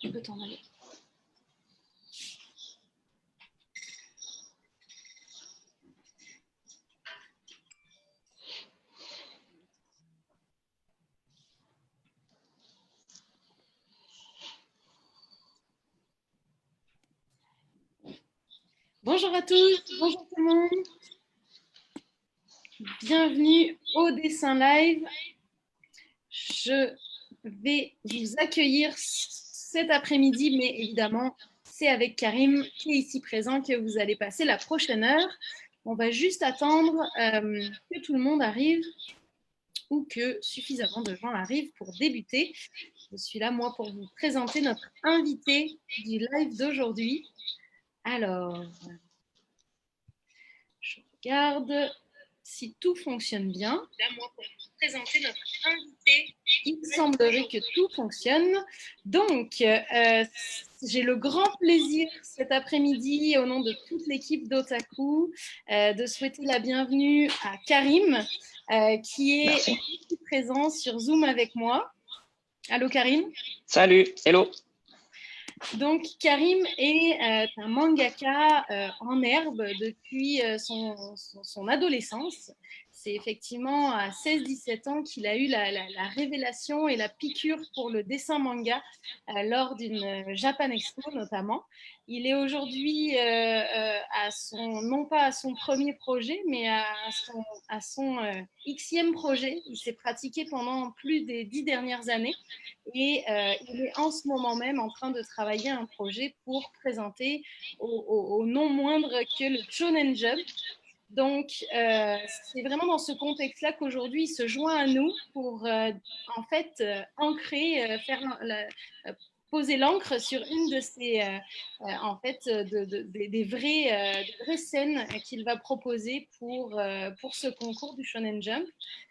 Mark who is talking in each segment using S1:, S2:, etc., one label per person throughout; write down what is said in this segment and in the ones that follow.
S1: Tu peux t'en aller. Bonjour à tous, bonjour tout le monde. Bienvenue au Dessin Live. Je vais vous accueillir cet après-midi, mais évidemment, c'est avec Karim qui est ici présent que vous allez passer la prochaine heure. On va juste attendre que tout le monde arrive ou que suffisamment de gens arrivent pour débuter. Je suis là, moi, pour vous présenter notre invité du live d'aujourd'hui. Alors, je regarde si tout fonctionne bien. Là, moi, pour vous présenter notre invité, il semblerait que tout fonctionne. Donc, j'ai le grand plaisir cet après-midi, au nom de toute l'équipe d'Otaku, de souhaiter la bienvenue à Karim, qui est ici présent sur Zoom avec moi. Allô, Karim.
S2: Salut, hello.
S1: Donc, Karim est un mangaka en herbe depuis son adolescence. C'est effectivement à 16-17 ans qu'il a eu la révélation et la piqûre pour le dessin manga lors d'une Japan Expo notamment. Il est aujourd'hui non pas à son premier projet, mais à son xème projet. Il s'est pratiqué pendant plus des 10 dernières années et il est en ce moment même en train de travailler un projet pour présenter au non moindre que le Shonen Jump. Donc, c'est vraiment dans ce contexte-là qu'aujourd'hui, il se joint à nous pour, en fait, ancrer, poser l'encre sur une de ces, en fait, des vraies scènes qu'il va proposer pour ce concours du Shonen Jump.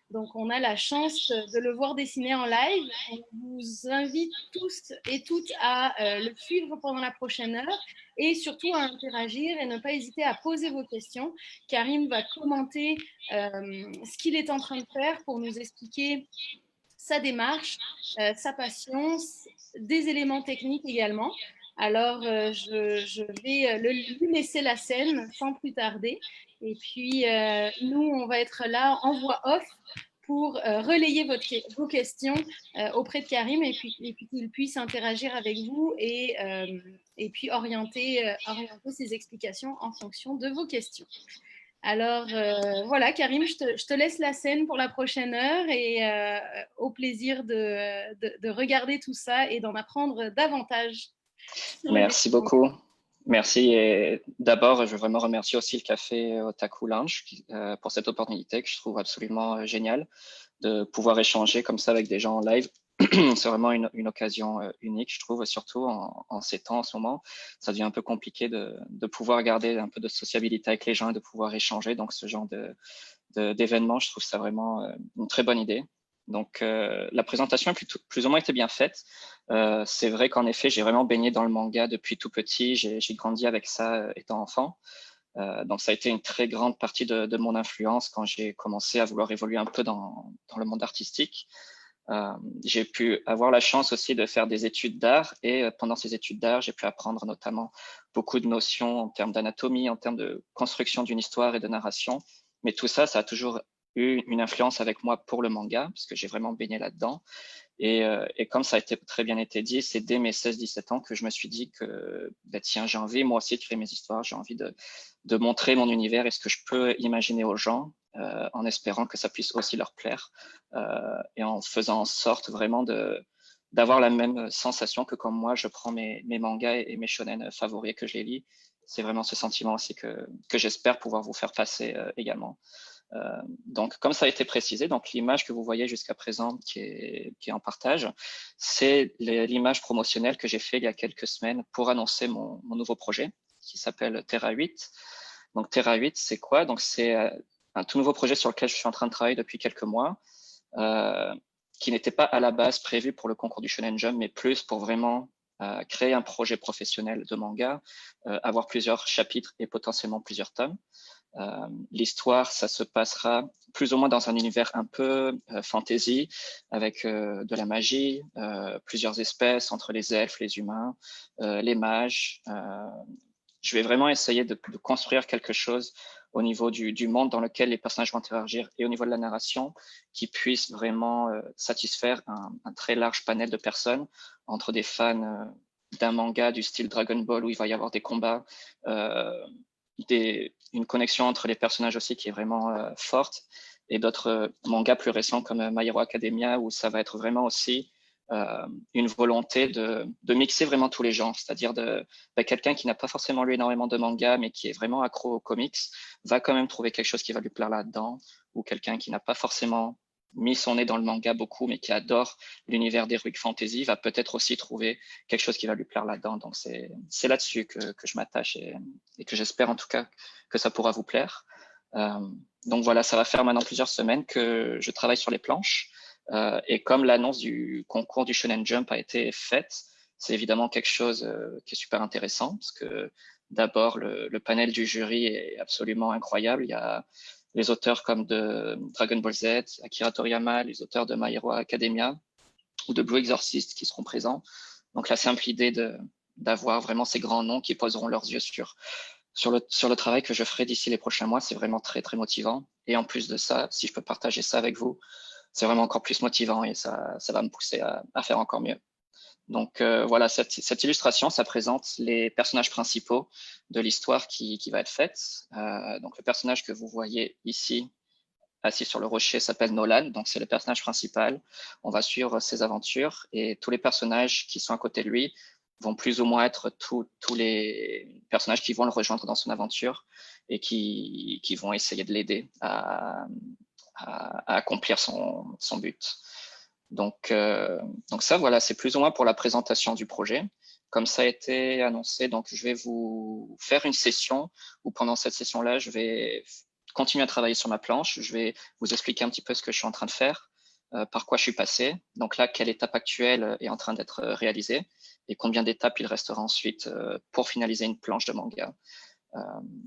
S1: Donc, on a la chance de le voir dessiner en live. On vous invite tous et toutes à le suivre pendant la prochaine heure et surtout à interagir et ne pas hésiter à poser vos questions. Karim va commenter ce qu'il est en train de faire pour nous expliquer sa démarche, sa passion, des éléments techniques également. Alors, je vais lui laisser la scène sans plus tarder. Et puis, nous, on va être là en voix off pour relayer vos questions auprès de Karim et puis qu'il puisse interagir avec vous et puis orienter ses explications en fonction de vos questions. Alors voilà, Karim, je te laisse la scène pour la prochaine heure et au plaisir de regarder tout ça et d'en apprendre davantage.
S2: Merci beaucoup. Merci. Et d'abord, je veux vraiment remercier aussi le café Otaku Lounge pour cette opportunité que je trouve absolument géniale de pouvoir échanger comme ça avec des gens en live. C'est vraiment une occasion unique, je trouve, surtout en ces temps, en ce moment. Ça devient un peu compliqué de pouvoir garder un peu de sociabilité avec les gens et de pouvoir échanger. Donc, ce genre d'événement, je trouve ça vraiment une très bonne idée. Donc, la présentation a plus ou moins été bien faite. C'est vrai qu'en effet, j'ai vraiment baigné dans le manga depuis tout petit. J'ai grandi avec ça étant enfant. Donc, ça a été une très grande partie de mon influence quand j'ai commencé à vouloir évoluer un peu dans le monde artistique. J'ai pu avoir la chance aussi de faire des études d'art et pendant ces études d'art, j'ai pu apprendre notamment beaucoup de notions en termes d'anatomie, en termes de construction d'une histoire et de narration. Mais tout ça, ça a toujours eu une influence avec moi pour le manga, parce que j'ai vraiment baigné là-dedans. Et comme ça a très bien été dit, c'est dès mes 16-17 ans que je me suis dit que bah, tiens, j'ai envie moi aussi de créer mes histoires, j'ai envie de montrer mon univers et ce que je peux imaginer aux gens, en espérant que ça puisse aussi leur plaire et en faisant en sorte vraiment d'avoir la même sensation que comme moi, je prends mes mangas et mes shonen favoris et que je les lis. C'est vraiment ce sentiment aussi que j'espère pouvoir vous faire passer également. Donc, comme ça a été précisé, donc l'image que vous voyez jusqu'à présent qui est en partage, c'est l'image promotionnelle que j'ai fait il y a quelques semaines pour annoncer mon nouveau projet qui s'appelle Terra 8. Donc, Terra 8, c'est quoi? Donc, c'est un tout nouveau projet sur lequel je suis en train de travailler depuis quelques mois, qui n'était pas à la base prévu pour le concours du Shonen Jump, mais plus pour vraiment créer un projet professionnel de manga, avoir plusieurs chapitres et potentiellement plusieurs tomes. L'histoire, ça se passera plus ou moins dans un univers un peu fantasy, avec de la magie, plusieurs espèces entre les elfes, les humains, les mages. Je vais vraiment essayer de construire quelque chose au niveau du monde dans lequel les personnages vont interagir et au niveau de la narration qui puisse vraiment satisfaire un très large panel de personnes, entre des fans d'un manga du style Dragon Ball où il va y avoir des combats, une connexion entre les personnages aussi qui est vraiment forte, et d'autres mangas plus récents comme My Hero Academia où ça va être vraiment aussi une volonté de mixer vraiment tous les genres, c'est-à-dire quelqu'un qui n'a pas forcément lu énormément de mangas mais qui est vraiment accro aux comics va quand même trouver quelque chose qui va lui plaire là-dedans, ou quelqu'un qui n'a pas forcément mis son nez dans le manga beaucoup mais qui adore l'univers d'Heroic Fantasy va peut-être aussi trouver quelque chose qui va lui plaire là-dedans. Donc c'est là-dessus que je m'attache et que j'espère en tout cas que ça pourra vous plaire. Donc voilà, ça va faire maintenant plusieurs semaines que je travaille sur les planches. Et comme l'annonce du concours du Shonen Jump a été faite, c'est évidemment quelque chose qui est super intéressant parce que d'abord, le panel du jury est absolument incroyable. Il y a les auteurs comme de Dragon Ball Z, Akira Toriyama, les auteurs de My Hero Academia ou de Blue Exorcist qui seront présents. Donc la simple idée d'avoir vraiment ces grands noms qui poseront leurs yeux sur le travail que je ferai d'ici les prochains mois, c'est vraiment très, très motivant. Et en plus de ça, si je peux partager ça avec vous, c'est vraiment encore plus motivant et ça va me pousser à faire encore mieux. Donc voilà, cette illustration, ça présente les personnages principaux de l'histoire qui va être faite. Donc le personnage que vous voyez ici, assis sur le rocher, s'appelle Nolan, donc c'est le personnage principal. On va suivre ses aventures et tous les personnages qui sont à côté de lui vont plus ou moins être tous les personnages qui vont le rejoindre dans son aventure et qui vont essayer de l'aider à accomplir son but. Donc ça, voilà, c'est plus ou moins pour la présentation du projet. Comme ça a été annoncé, donc je vais vous faire une session où pendant cette session-là, je vais continuer à travailler sur ma planche. Je vais vous expliquer un petit peu ce que je suis en train de faire, par quoi je suis passé. Donc là, quelle étape actuelle est en train d'être réalisée et combien d'étapes il restera ensuite pour finaliser une planche de manga.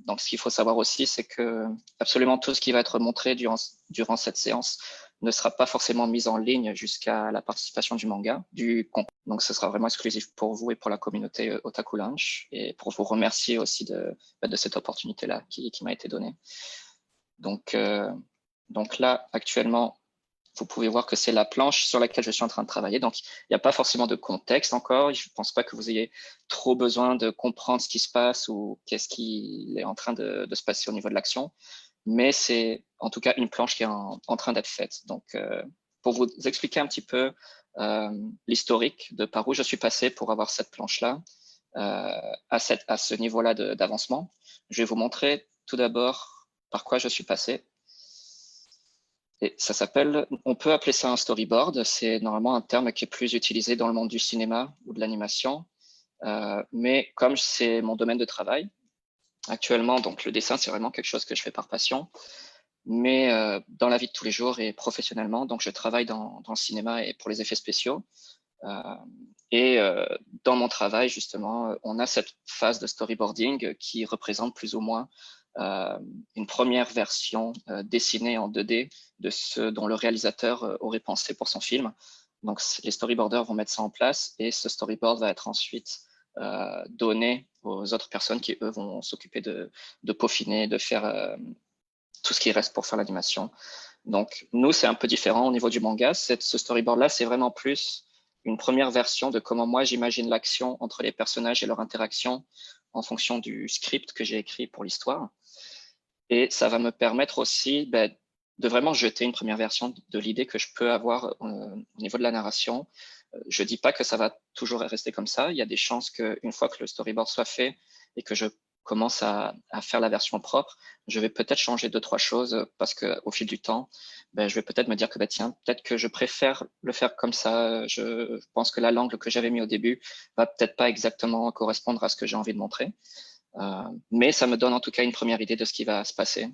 S2: Donc, ce qu'il faut savoir aussi, c'est que absolument tout ce qui va être montré durant cette séance ne sera pas forcément mis en ligne jusqu'à la participation du manga, du concours. Donc, ce sera vraiment exclusif pour vous et pour la communauté Otaku Lunch, et pour vous remercier aussi de cette opportunité-là qui m'a été donnée. Donc là, actuellement, vous pouvez voir que c'est la planche sur laquelle je suis en train de travailler. Donc, il n'y a pas forcément de contexte encore. Je ne pense pas que vous ayez trop besoin de comprendre ce qui se passe ou qu'est-ce qui est en train de se passer au niveau de l'action. Mais c'est en tout cas une planche qui est en train d'être faite. Donc, pour vous expliquer un petit peu l'historique de par où je suis passé pour avoir cette planche-là, à ce niveau-là d'avancement, je vais vous montrer tout d'abord par quoi je suis passé. Et ça s'appelle, on peut appeler ça un storyboard. C'est normalement un terme qui est plus utilisé dans le monde du cinéma ou de l'animation. Mais comme c'est mon domaine de travail, actuellement, donc le dessin, c'est vraiment quelque chose que je fais par passion. Mais dans la vie de tous les jours et professionnellement, donc je travaille dans le cinéma et pour les effets spéciaux. Dans mon travail, justement, on a cette phase de storyboarding qui représente plus ou moins une première version dessinée en 2D de ce dont le réalisateur aurait pensé pour son film. Donc, les storyboarders vont mettre ça en place et ce storyboard va être ensuite donné aux autres personnes qui, eux, vont s'occuper de peaufiner, de faire tout ce qui reste pour faire l'animation. Donc, nous, c'est un peu différent au niveau du manga. Ce storyboard-là, c'est vraiment plus une première version de comment moi, j'imagine l'action entre les personnages et leur interaction en fonction du script que j'ai écrit pour l'histoire. Et ça va me permettre aussi de vraiment jeter une première version de l'idée que je peux avoir au niveau de la narration. Je dis pas que ça va toujours rester comme ça. Il y a des chances qu'une fois que le storyboard soit fait et que je commence à faire la version propre, je vais peut-être changer 2-3 choses parce qu'au fil du temps, je vais peut-être me dire que tiens, peut-être que je préfère le faire comme ça. Je pense que l'angle que j'avais mis au début va peut-être pas exactement correspondre à ce que j'ai envie de montrer. Mais ça me donne en tout cas une première idée de ce qui va se passer.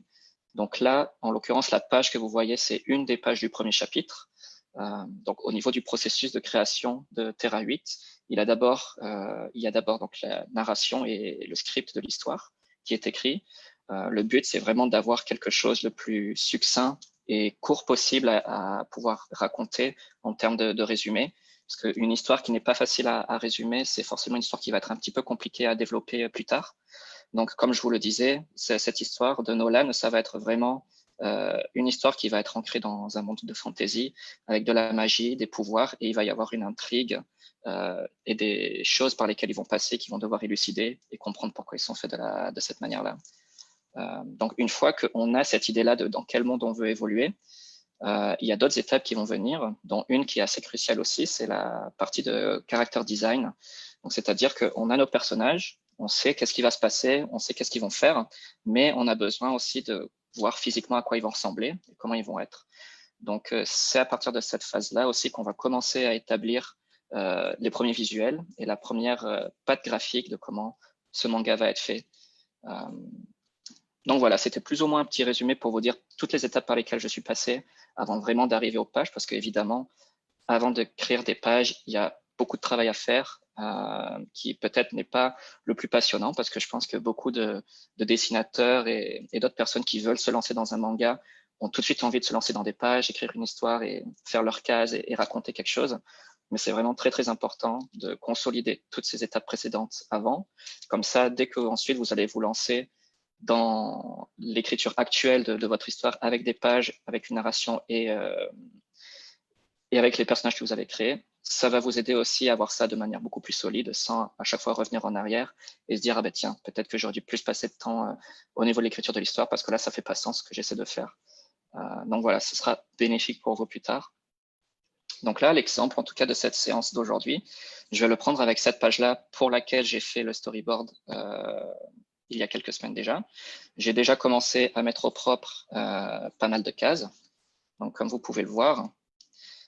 S2: Donc là, en l'occurrence, la page que vous voyez, c'est une des pages du premier chapitre. Donc au niveau du processus de création de Terra 8, il y a d'abord donc la narration et le script de l'histoire qui est écrit. Le but, c'est vraiment d'avoir quelque chose le plus succinct et court possible à pouvoir raconter en termes de résumé. Parce qu'une histoire qui n'est pas facile à résumer, c'est forcément une histoire qui va être un petit peu compliquée à développer plus tard. Donc, comme je vous le disais, cette histoire de Nolan, ça va être vraiment une histoire qui va être ancrée dans un monde de fantasy, avec de la magie, des pouvoirs, et il va y avoir une intrigue et des choses par lesquelles ils vont passer, qu'ils vont devoir élucider et comprendre pourquoi ils sont faits de cette manière-là. Donc, une fois qu'on a cette idée-là de dans quel monde on veut évoluer, il y a d'autres étapes qui vont venir, dont une qui est assez cruciale aussi, c'est la partie de character design. Donc, c'est-à-dire qu'on a nos personnages, on sait qu'est-ce qui va se passer, on sait qu'est-ce qu'ils vont faire, mais on a besoin aussi de voir physiquement à quoi ils vont ressembler et comment ils vont être. Donc, c'est à partir de cette phase-là aussi qu'on va commencer à établir les premiers visuels et la première patte graphique de comment ce manga va être fait. Donc voilà, c'était plus ou moins un petit résumé pour vous dire toutes les étapes par lesquelles je suis passé avant vraiment d'arriver aux pages, parce qu'évidemment, avant de créer des pages, il y a beaucoup de travail à faire qui peut-être n'est pas le plus passionnant, parce que je pense que beaucoup de dessinateurs et d'autres personnes qui veulent se lancer dans un manga ont tout de suite envie de se lancer dans des pages, écrire une histoire et faire leur case et raconter quelque chose. Mais c'est vraiment très, très important de consolider toutes ces étapes précédentes avant. Comme ça, dès que ensuite vous allez vous lancer dans l'écriture actuelle de votre histoire avec des pages, avec une narration et avec les personnages que vous avez créés, ça va vous aider aussi à voir ça de manière beaucoup plus solide, sans à chaque fois revenir en arrière et se dire, ah ben tiens, peut-être que j'aurais dû plus passer de temps au niveau de l'écriture de l'histoire, parce que là, ça fait pas sens ce que j'essaie de faire. Donc voilà, ce sera bénéfique pour vous plus tard. Donc là, l'exemple, en tout cas, de cette séance d'aujourd'hui, je vais le prendre avec cette page-là pour laquelle j'ai fait le storyboard il y a quelques semaines déjà. J'ai déjà commencé à mettre au propre pas mal de cases. Donc, comme vous pouvez le voir,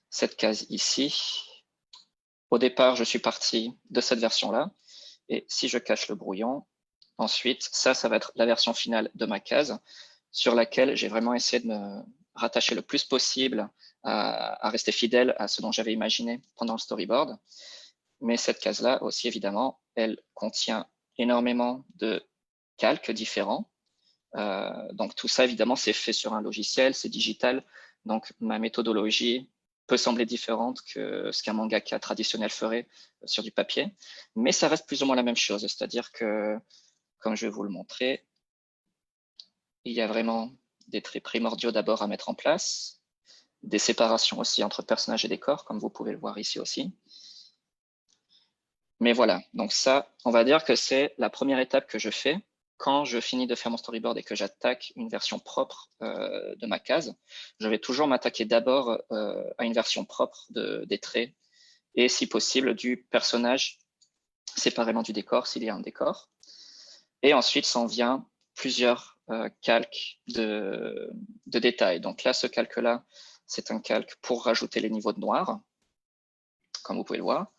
S2: cette case ici, au départ, je suis parti de cette version-là. Et si je cache le brouillon, ensuite, ça va être la version finale de ma case sur laquelle j'ai vraiment essayé de me rattacher le plus possible à rester fidèle à ce dont j'avais imaginé pendant le storyboard. Mais cette case-là aussi, évidemment, elle contient énormément de calques différents. Donc tout ça, évidemment, c'est fait sur un logiciel, c'est digital. Donc ma méthodologie peut sembler différente que ce qu'un mangaka traditionnel ferait sur du papier, mais ça reste plus ou moins la même chose. C'est-à-dire que, comme je vais vous le montrer, il y a vraiment des traits primordiaux d'abord à mettre en place, des séparations aussi entre personnages et décors, comme vous pouvez le voir ici aussi. Mais voilà, donc ça, on va dire que c'est la première étape que je fais quand je finis de faire mon storyboard et que j'attaque une version propre de ma case. Je vais toujours m'attaquer d'abord à une version propre des traits et, si possible, du personnage séparément du décor, s'il y a un décor. Et ensuite, s'en vient plusieurs calques de détails. Donc là, ce calque-là, c'est un calque pour rajouter les niveaux de noir, comme vous pouvez le voir.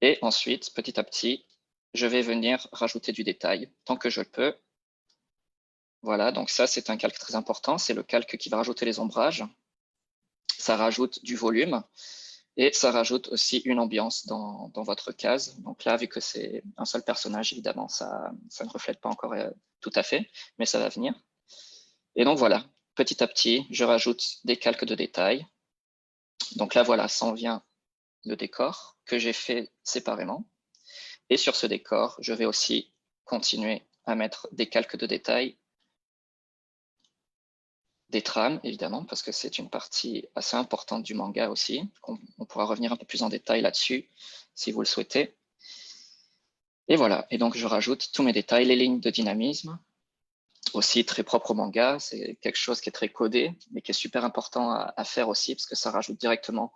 S2: Et ensuite, petit à petit, je vais venir rajouter du détail tant que je le peux. Voilà, donc ça, c'est un calque très important. C'est le calque qui va rajouter les ombrages. Ça rajoute du volume et ça rajoute aussi une ambiance dans votre case. Donc là, vu que c'est un seul personnage, évidemment, ça ne reflète pas encore tout à fait, mais ça va venir. Et donc voilà, petit à petit, je rajoute des calques de détail. Donc là, voilà, s'en vient le décor que j'ai fait séparément. Et sur ce décor, je vais aussi continuer à mettre des calques de détail, des trames, évidemment, parce que c'est une partie assez importante du manga aussi. On pourra revenir un peu plus en détail là-dessus, si vous le souhaitez. Et voilà, et donc je rajoute tous mes détails, les lignes de dynamisme, aussi très propre au manga. C'est quelque chose qui est très codé, mais qui est super important à faire aussi, parce que ça rajoute directement,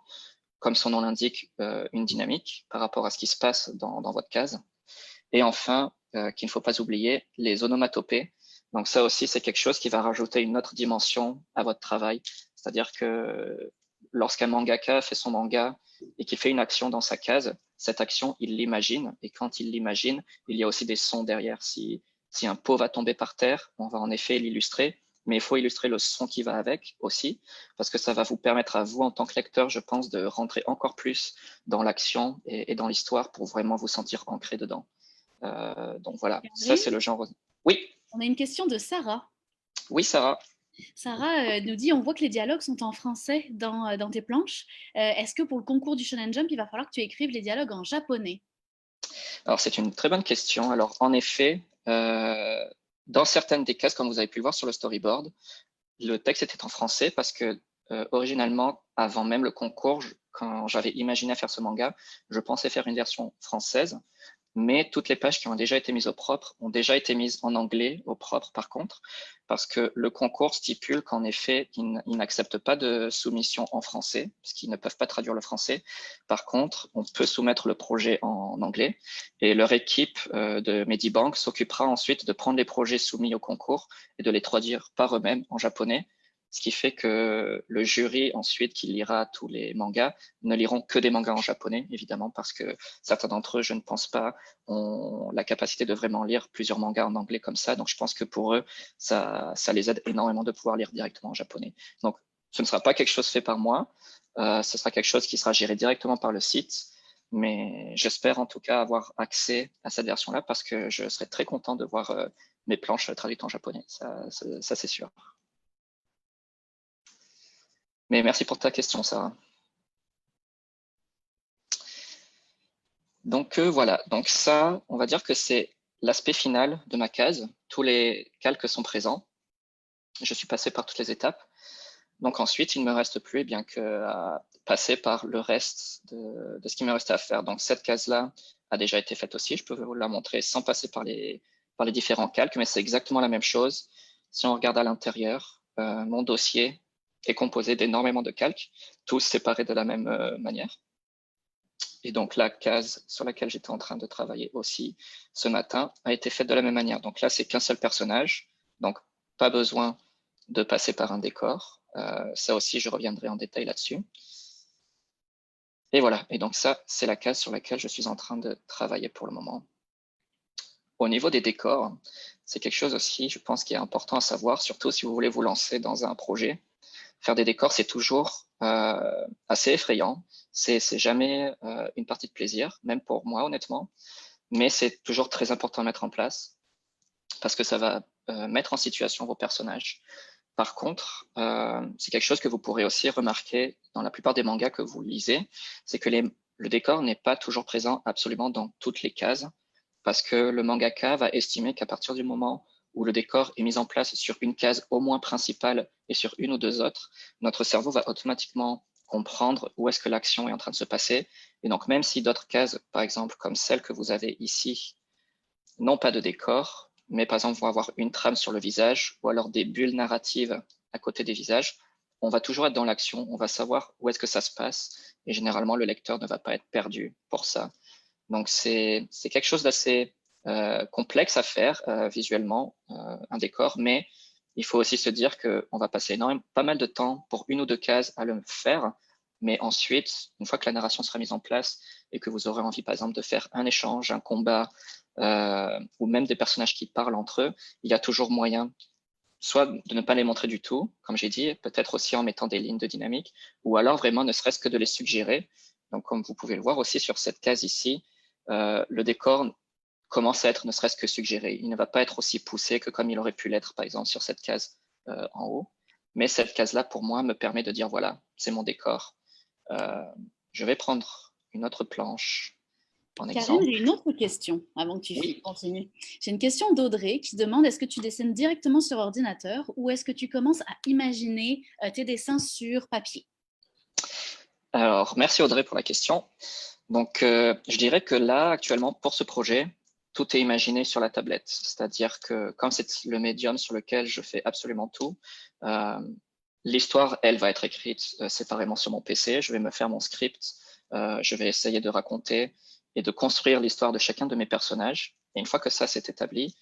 S2: comme son nom l'indique, une dynamique par rapport à ce qui se passe dans votre case. Et enfin, qu'il ne faut pas oublier, les onomatopées. Donc ça aussi, c'est quelque chose qui va rajouter une autre dimension à votre travail. C'est-à-dire que lorsqu'un mangaka fait son manga et qu'il fait une action dans sa case, cette action, il l'imagine. Et quand il l'imagine, il y a aussi des sons derrière. Si un pot va tomber par terre, on va en effet l'illustrer. Mais il faut illustrer le son qui va avec aussi, parce que ça va vous permettre à vous, en tant que lecteur, je pense, de rentrer encore plus dans l'action et dans l'histoire pour vraiment vous sentir ancré dedans. Donc voilà, ça c'est le genre. Oui.
S3: On a une question de Sarah.
S2: Oui, Sarah.
S3: Sarah nous dit, on voit que les dialogues sont en français dans tes planches. Est-ce que pour le concours du Shonen Jump, il va falloir que tu écrives les dialogues en japonais?
S2: Alors, c'est une très bonne question. Alors, en effet, dans certaines des cases, comme vous avez pu le voir sur le storyboard, le texte était en français parce que originalement, avant même le concours, quand j'avais imaginé faire ce manga, je pensais faire une version française, mais toutes les pages qui ont déjà été mises au propre ont déjà été mises en anglais au propre par contre, parce que le concours stipule qu'en effet, ils n'acceptent pas de soumission en français, parce qu'ils ne peuvent pas traduire le français. Par contre, on peut soumettre le projet en anglais, et leur équipe de Medibank s'occupera ensuite de prendre les projets soumis au concours et de les traduire par eux-mêmes en japonais, ce qui fait que le jury ensuite qui lira tous les mangas ne liront que des mangas en japonais, évidemment, parce que certains d'entre eux, je ne pense pas, ont la capacité de vraiment lire plusieurs mangas en anglais comme ça. Donc, je pense que pour eux, ça les aide énormément de pouvoir lire directement en japonais. Donc, ce ne sera pas quelque chose fait par moi. Ce sera quelque chose qui sera géré directement par le site. Mais j'espère en tout cas avoir accès à cette version-là parce que je serais très content de voir mes planches traduites en japonais. Ça c'est sûr. Mais merci pour ta question, Sarah. Donc voilà, donc ça, on va dire que c'est l'aspect final de ma case. Tous les calques sont présents. Je suis passé par toutes les étapes. Donc ensuite, il ne me reste plus bien qu'à passer par le reste de ce qui me restait à faire. Donc cette case-là a déjà été faite aussi. Je peux vous la montrer sans passer par les différents calques, mais c'est exactement la même chose. Si on regarde à l'intérieur, mon dossier est composé d'énormément de calques, tous séparés de la même manière. Et donc la case sur laquelle j'étais en train de travailler aussi ce matin a été faite de la même manière. Donc là, c'est qu'un seul personnage, donc pas besoin de passer par un décor. Ça aussi, je reviendrai en détail là-dessus. Et voilà, et donc ça, c'est la case sur laquelle je suis en train de travailler pour le moment. Au niveau des décors, c'est quelque chose aussi, je pense, qui est important à savoir, surtout si vous voulez vous lancer dans un projet. Faire des décors, c'est toujours assez effrayant. C'est jamais une partie de plaisir, même pour moi, honnêtement. Mais c'est toujours très important à mettre en place parce que ça va mettre en situation vos personnages. Par contre, c'est quelque chose que vous pourrez aussi remarquer dans la plupart des mangas que vous lisez, c'est que le décor n'est pas toujours présent absolument dans toutes les cases parce que le mangaka va estimer qu'à partir du moment où le décor est mis en place sur une case au moins principale et sur une ou deux autres, notre cerveau va automatiquement comprendre où est-ce que l'action est en train de se passer. Et donc, même si d'autres cases, par exemple, comme celle que vous avez ici, n'ont pas de décor, mais par exemple vont avoir une trame sur le visage ou alors des bulles narratives à côté des visages, on va toujours être dans l'action, on va savoir où est-ce que ça se passe et généralement le lecteur ne va pas être perdu pour ça. Donc c'est quelque chose d'assez complexe à faire visuellement, un décor, mais il faut aussi se dire qu'on va passer pas mal de temps pour une ou deux cases à le faire, mais ensuite, une fois que la narration sera mise en place et que vous aurez envie, par exemple, de faire un échange, un combat, ou même des personnages qui parlent entre eux, il y a toujours moyen soit de ne pas les montrer du tout, comme j'ai dit, peut-être aussi en mettant des lignes de dynamique, ou alors vraiment ne serait-ce que de les suggérer. Donc, comme vous pouvez le voir aussi sur cette case ici, le décor commence à être ne serait-ce que suggéré. Il ne va pas être aussi poussé que comme il aurait pu l'être, par exemple, sur cette case en haut. Mais cette case-là, pour moi, me permet de dire, voilà, c'est mon décor. Je vais prendre une autre planche en
S3: Karine,
S2: exemple.
S3: j'ai une autre question avant que tu
S2: Oui.
S3: continues. J'ai une question d'Audrey qui demande est-ce que tu dessines directement sur ordinateur ou est-ce que tu commences à imaginer tes dessins sur papier?
S2: Alors, merci Audrey pour la question. Donc, je dirais que là, actuellement, pour ce projet, tout est imaginé sur la tablette. C'est-à-dire que comme c'est le médium sur lequel je fais absolument tout, l'histoire, elle, va être écrite séparément sur mon PC. Je vais me faire mon script. Je vais essayer de raconter et de construire l'histoire de chacun de mes personnages. Et une fois que ça s'est établi,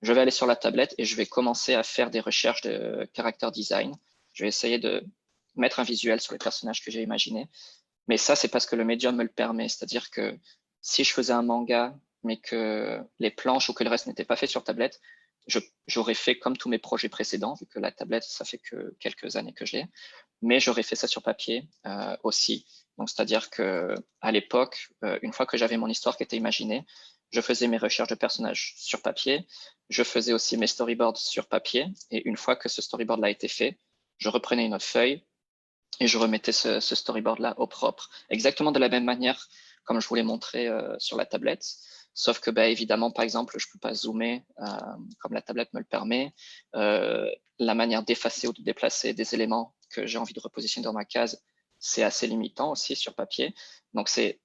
S2: je vais aller sur la tablette et je vais commencer à faire des recherches de character design. Je vais essayer de mettre un visuel sur les personnages que j'ai imaginés. Mais ça, c'est parce que le médium me le permet. C'est-à-dire que si je faisais un manga, mais que les planches ou que le reste n'était pas fait sur tablette, j'aurais fait comme tous mes projets précédents, vu que la tablette, ça fait que quelques années que je l'ai, mais j'aurais fait ça sur papier aussi. Donc, c'est-à-dire que à l'époque, une fois que j'avais mon histoire qui était imaginée, je faisais mes recherches de personnages sur papier, je faisais aussi mes storyboards sur papier, et une fois que ce storyboard-là a été fait, je reprenais une autre feuille et je remettais ce storyboard-là au propre, exactement de la même manière comme je vous l'ai montré sur la tablette, sauf que évidemment, par exemple, je ne peux pas zoomer comme la tablette me le permet. La manière d'effacer ou de déplacer des éléments que j'ai envie de repositionner dans ma case, c'est assez limitant aussi sur papier. Donc c'est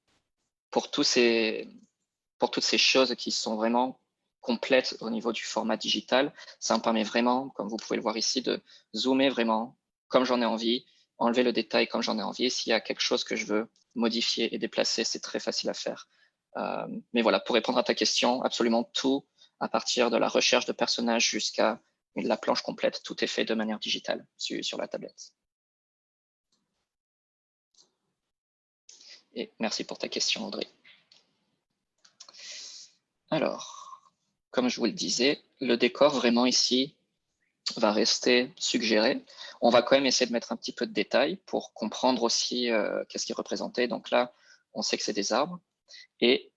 S2: pour toutes ces choses qui sont vraiment complètes au niveau du format digital, ça me permet vraiment, comme vous pouvez le voir ici, de zoomer vraiment comme j'en ai envie, enlever le détail comme j'en ai envie. S'il y a quelque chose que je veux modifier et déplacer, c'est très facile à faire. Mais voilà, pour répondre à ta question, absolument tout, à partir de la recherche de personnages jusqu'à la planche complète, tout est fait de manière digitale sur la tablette. Et merci pour ta question, Audrey. Alors, comme je vous le disais, le décor vraiment ici va rester suggéré. On va quand même essayer de mettre un petit peu de détails pour comprendre aussi qu'est-ce qui est représenté. Donc là, on sait que c'est des arbres. Et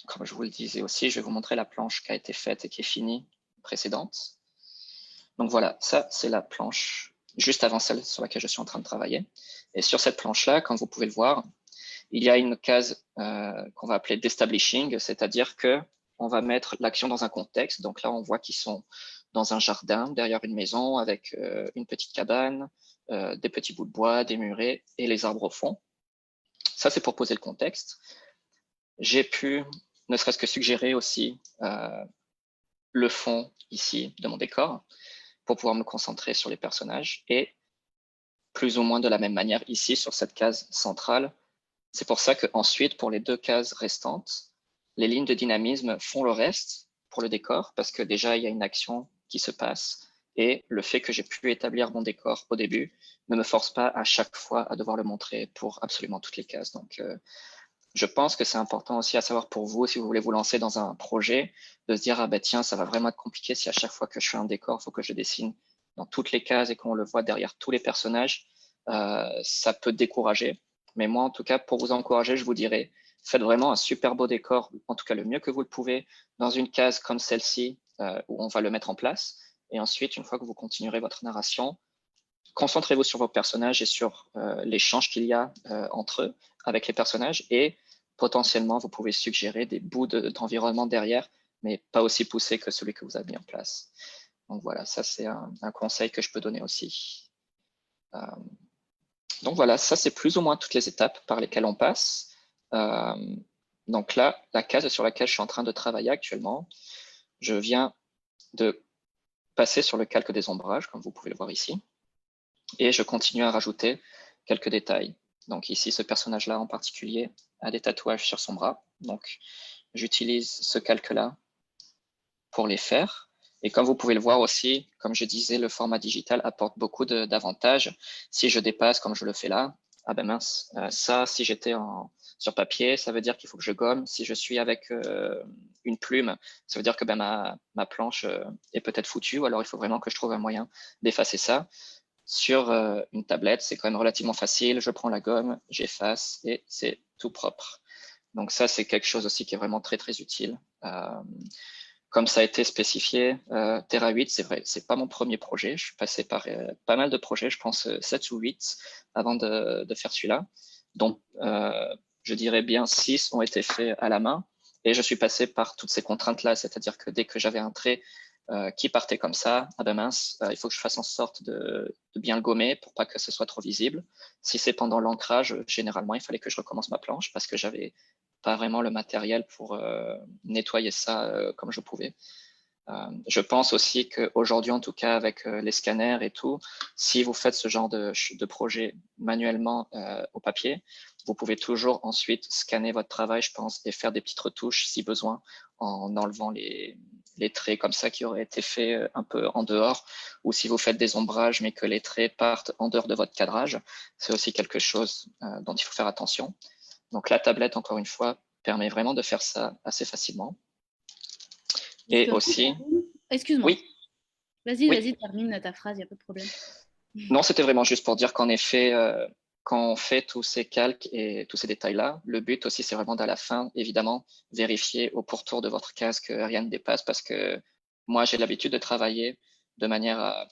S2: comme je vous le disais aussi, je vais vous montrer la planche qui a été faite et qui est finie précédente. Donc voilà, ça c'est la planche juste avant celle sur laquelle je suis en train de travailler. Et sur cette planche-là, comme vous pouvez le voir, il y a une case qu'on va appeler d'establishing, c'est-à-dire que on va mettre l'action dans un contexte. Donc là, on voit qu'ils sont dans un jardin, derrière une maison, avec une petite cabane, des petits bouts de bois, des murets et les arbres au fond. Ça, c'est pour poser le contexte. J'ai pu, ne serait-ce que suggérer aussi le fond ici de mon décor pour pouvoir me concentrer sur les personnages et plus ou moins de la même manière ici sur cette case centrale. C'est pour ça qu'ensuite, pour les deux cases restantes, les lignes de dynamisme font le reste pour le décor parce que déjà, il y a une action qui se passe et le fait que j'ai pu établir mon décor au début ne me force pas à chaque fois à devoir le montrer pour absolument toutes les cases. Donc, je pense que c'est important aussi à savoir pour vous, si vous voulez vous lancer dans un projet, de se dire, ah ben tiens, ça va vraiment être compliqué si à chaque fois que je fais un décor, il faut que je dessine dans toutes les cases et qu'on le voit derrière tous les personnages, ça peut décourager. Mais moi, en tout cas, pour vous encourager, je vous dirais, faites vraiment un super beau décor, en tout cas le mieux que vous le pouvez, dans une case comme celle-ci, où on va le mettre en place. Et ensuite, une fois que vous continuerez votre narration, concentrez-vous sur vos personnages et sur l'échange qu'il y a entre eux avec les personnages et potentiellement, vous pouvez suggérer des bouts d'environnement derrière, mais pas aussi poussé que celui que vous avez mis en place. Donc voilà, ça c'est un conseil que je peux donner aussi. Donc voilà, ça c'est plus ou moins toutes les étapes par lesquelles on passe. Donc là, la case sur laquelle je suis en train de travailler actuellement, je viens de passer sur le calque des ombrages, comme vous pouvez le voir ici, et je continue à rajouter quelques détails. Donc ici, ce personnage-là en particulier a des tatouages sur son bras. Donc j'utilise ce calque-là pour les faire. Et comme vous pouvez le voir aussi, comme je disais, le format digital apporte beaucoup d'avantages. Si je dépasse comme je le fais là, ah ben mince, ça, si j'étais sur papier, ça veut dire qu'il faut que je gomme. Si je suis avec une plume, ça veut dire que ma planche est peut-être foutue, alors il faut vraiment que je trouve un moyen d'effacer ça. Sur une tablette, c'est quand même relativement facile. Je prends la gomme, j'efface et c'est tout propre. Donc ça, c'est quelque chose aussi qui est vraiment très, très utile. Comme ça a été spécifié, Terra 8, c'est vrai, c'est pas mon premier projet. Je suis passé par pas mal de projets, je pense 7 ou 8 avant de faire celui-là. Donc, je dirais bien 6 ont été faits à la main. Et je suis passé par toutes ces contraintes-là, c'est-à-dire que dès que j'avais un trait qui partait comme ça, ah ben mince, il faut que je fasse en sorte de bien le gommer pour pas que ce soit trop visible. Si c'est pendant l'ancrage, généralement, il fallait que je recommence ma planche parce que j'avais pas vraiment le matériel pour nettoyer ça comme je pouvais. Je pense aussi qu'aujourd'hui, en tout cas, avec les scanners et tout, si vous faites ce genre de projet manuellement au papier, vous pouvez toujours ensuite scanner votre travail, je pense, et faire des petites retouches si besoin, en enlevant les traits comme ça qui auraient été faits un peu en dehors, ou si vous faites des ombrages mais que les traits partent en dehors de votre cadrage, c'est aussi quelque chose dont il faut faire attention. Donc la tablette, encore une fois, permet vraiment de faire ça assez facilement. Et aussi…
S3: Excuse-moi.
S2: Oui.
S3: Vas-y,
S2: Oui.
S3: vas-y, termine ta phrase, il n'y a pas de problème.
S2: Non, c'était vraiment juste pour dire qu'en effet, quand on fait tous ces calques et tous ces détails-là, le but aussi, c'est vraiment d'à la fin, évidemment, vérifier au pourtour de votre case que rien ne dépasse, parce que moi, j'ai l'habitude de travailler de manière à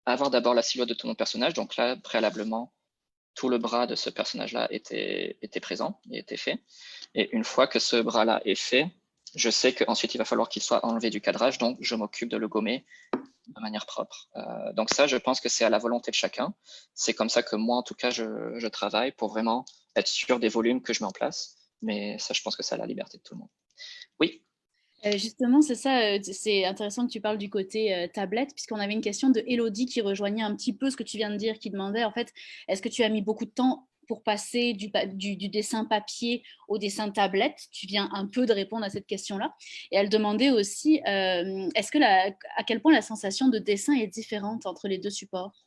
S2: avoir d'abord la silhouette de tout mon personnage. Donc là, préalablement, tout le bras de ce personnage-là était présent et était fait. Et une fois que ce bras-là est fait, je sais qu'ensuite, il va falloir qu'il soit enlevé du cadrage, donc je m'occupe de le gommer de manière propre. Donc ça, je pense que c'est à la volonté de chacun. C'est comme ça que moi, en tout cas, je travaille pour vraiment être sûr des volumes que je mets en place. Mais ça, je pense que c'est à la liberté de tout le monde. Oui.
S3: Justement, c'est ça, c'est intéressant que tu parles du côté tablette, puisqu'on avait une question de Elodie qui rejoignait un petit peu ce que tu viens de dire, qui demandait en fait, est-ce que tu as mis beaucoup de temps pour passer du dessin papier au dessin tablette? Tu viens un peu de répondre à cette question-là. Et elle demandait aussi, est-ce que à quel point la sensation de dessin est différente entre les deux supports?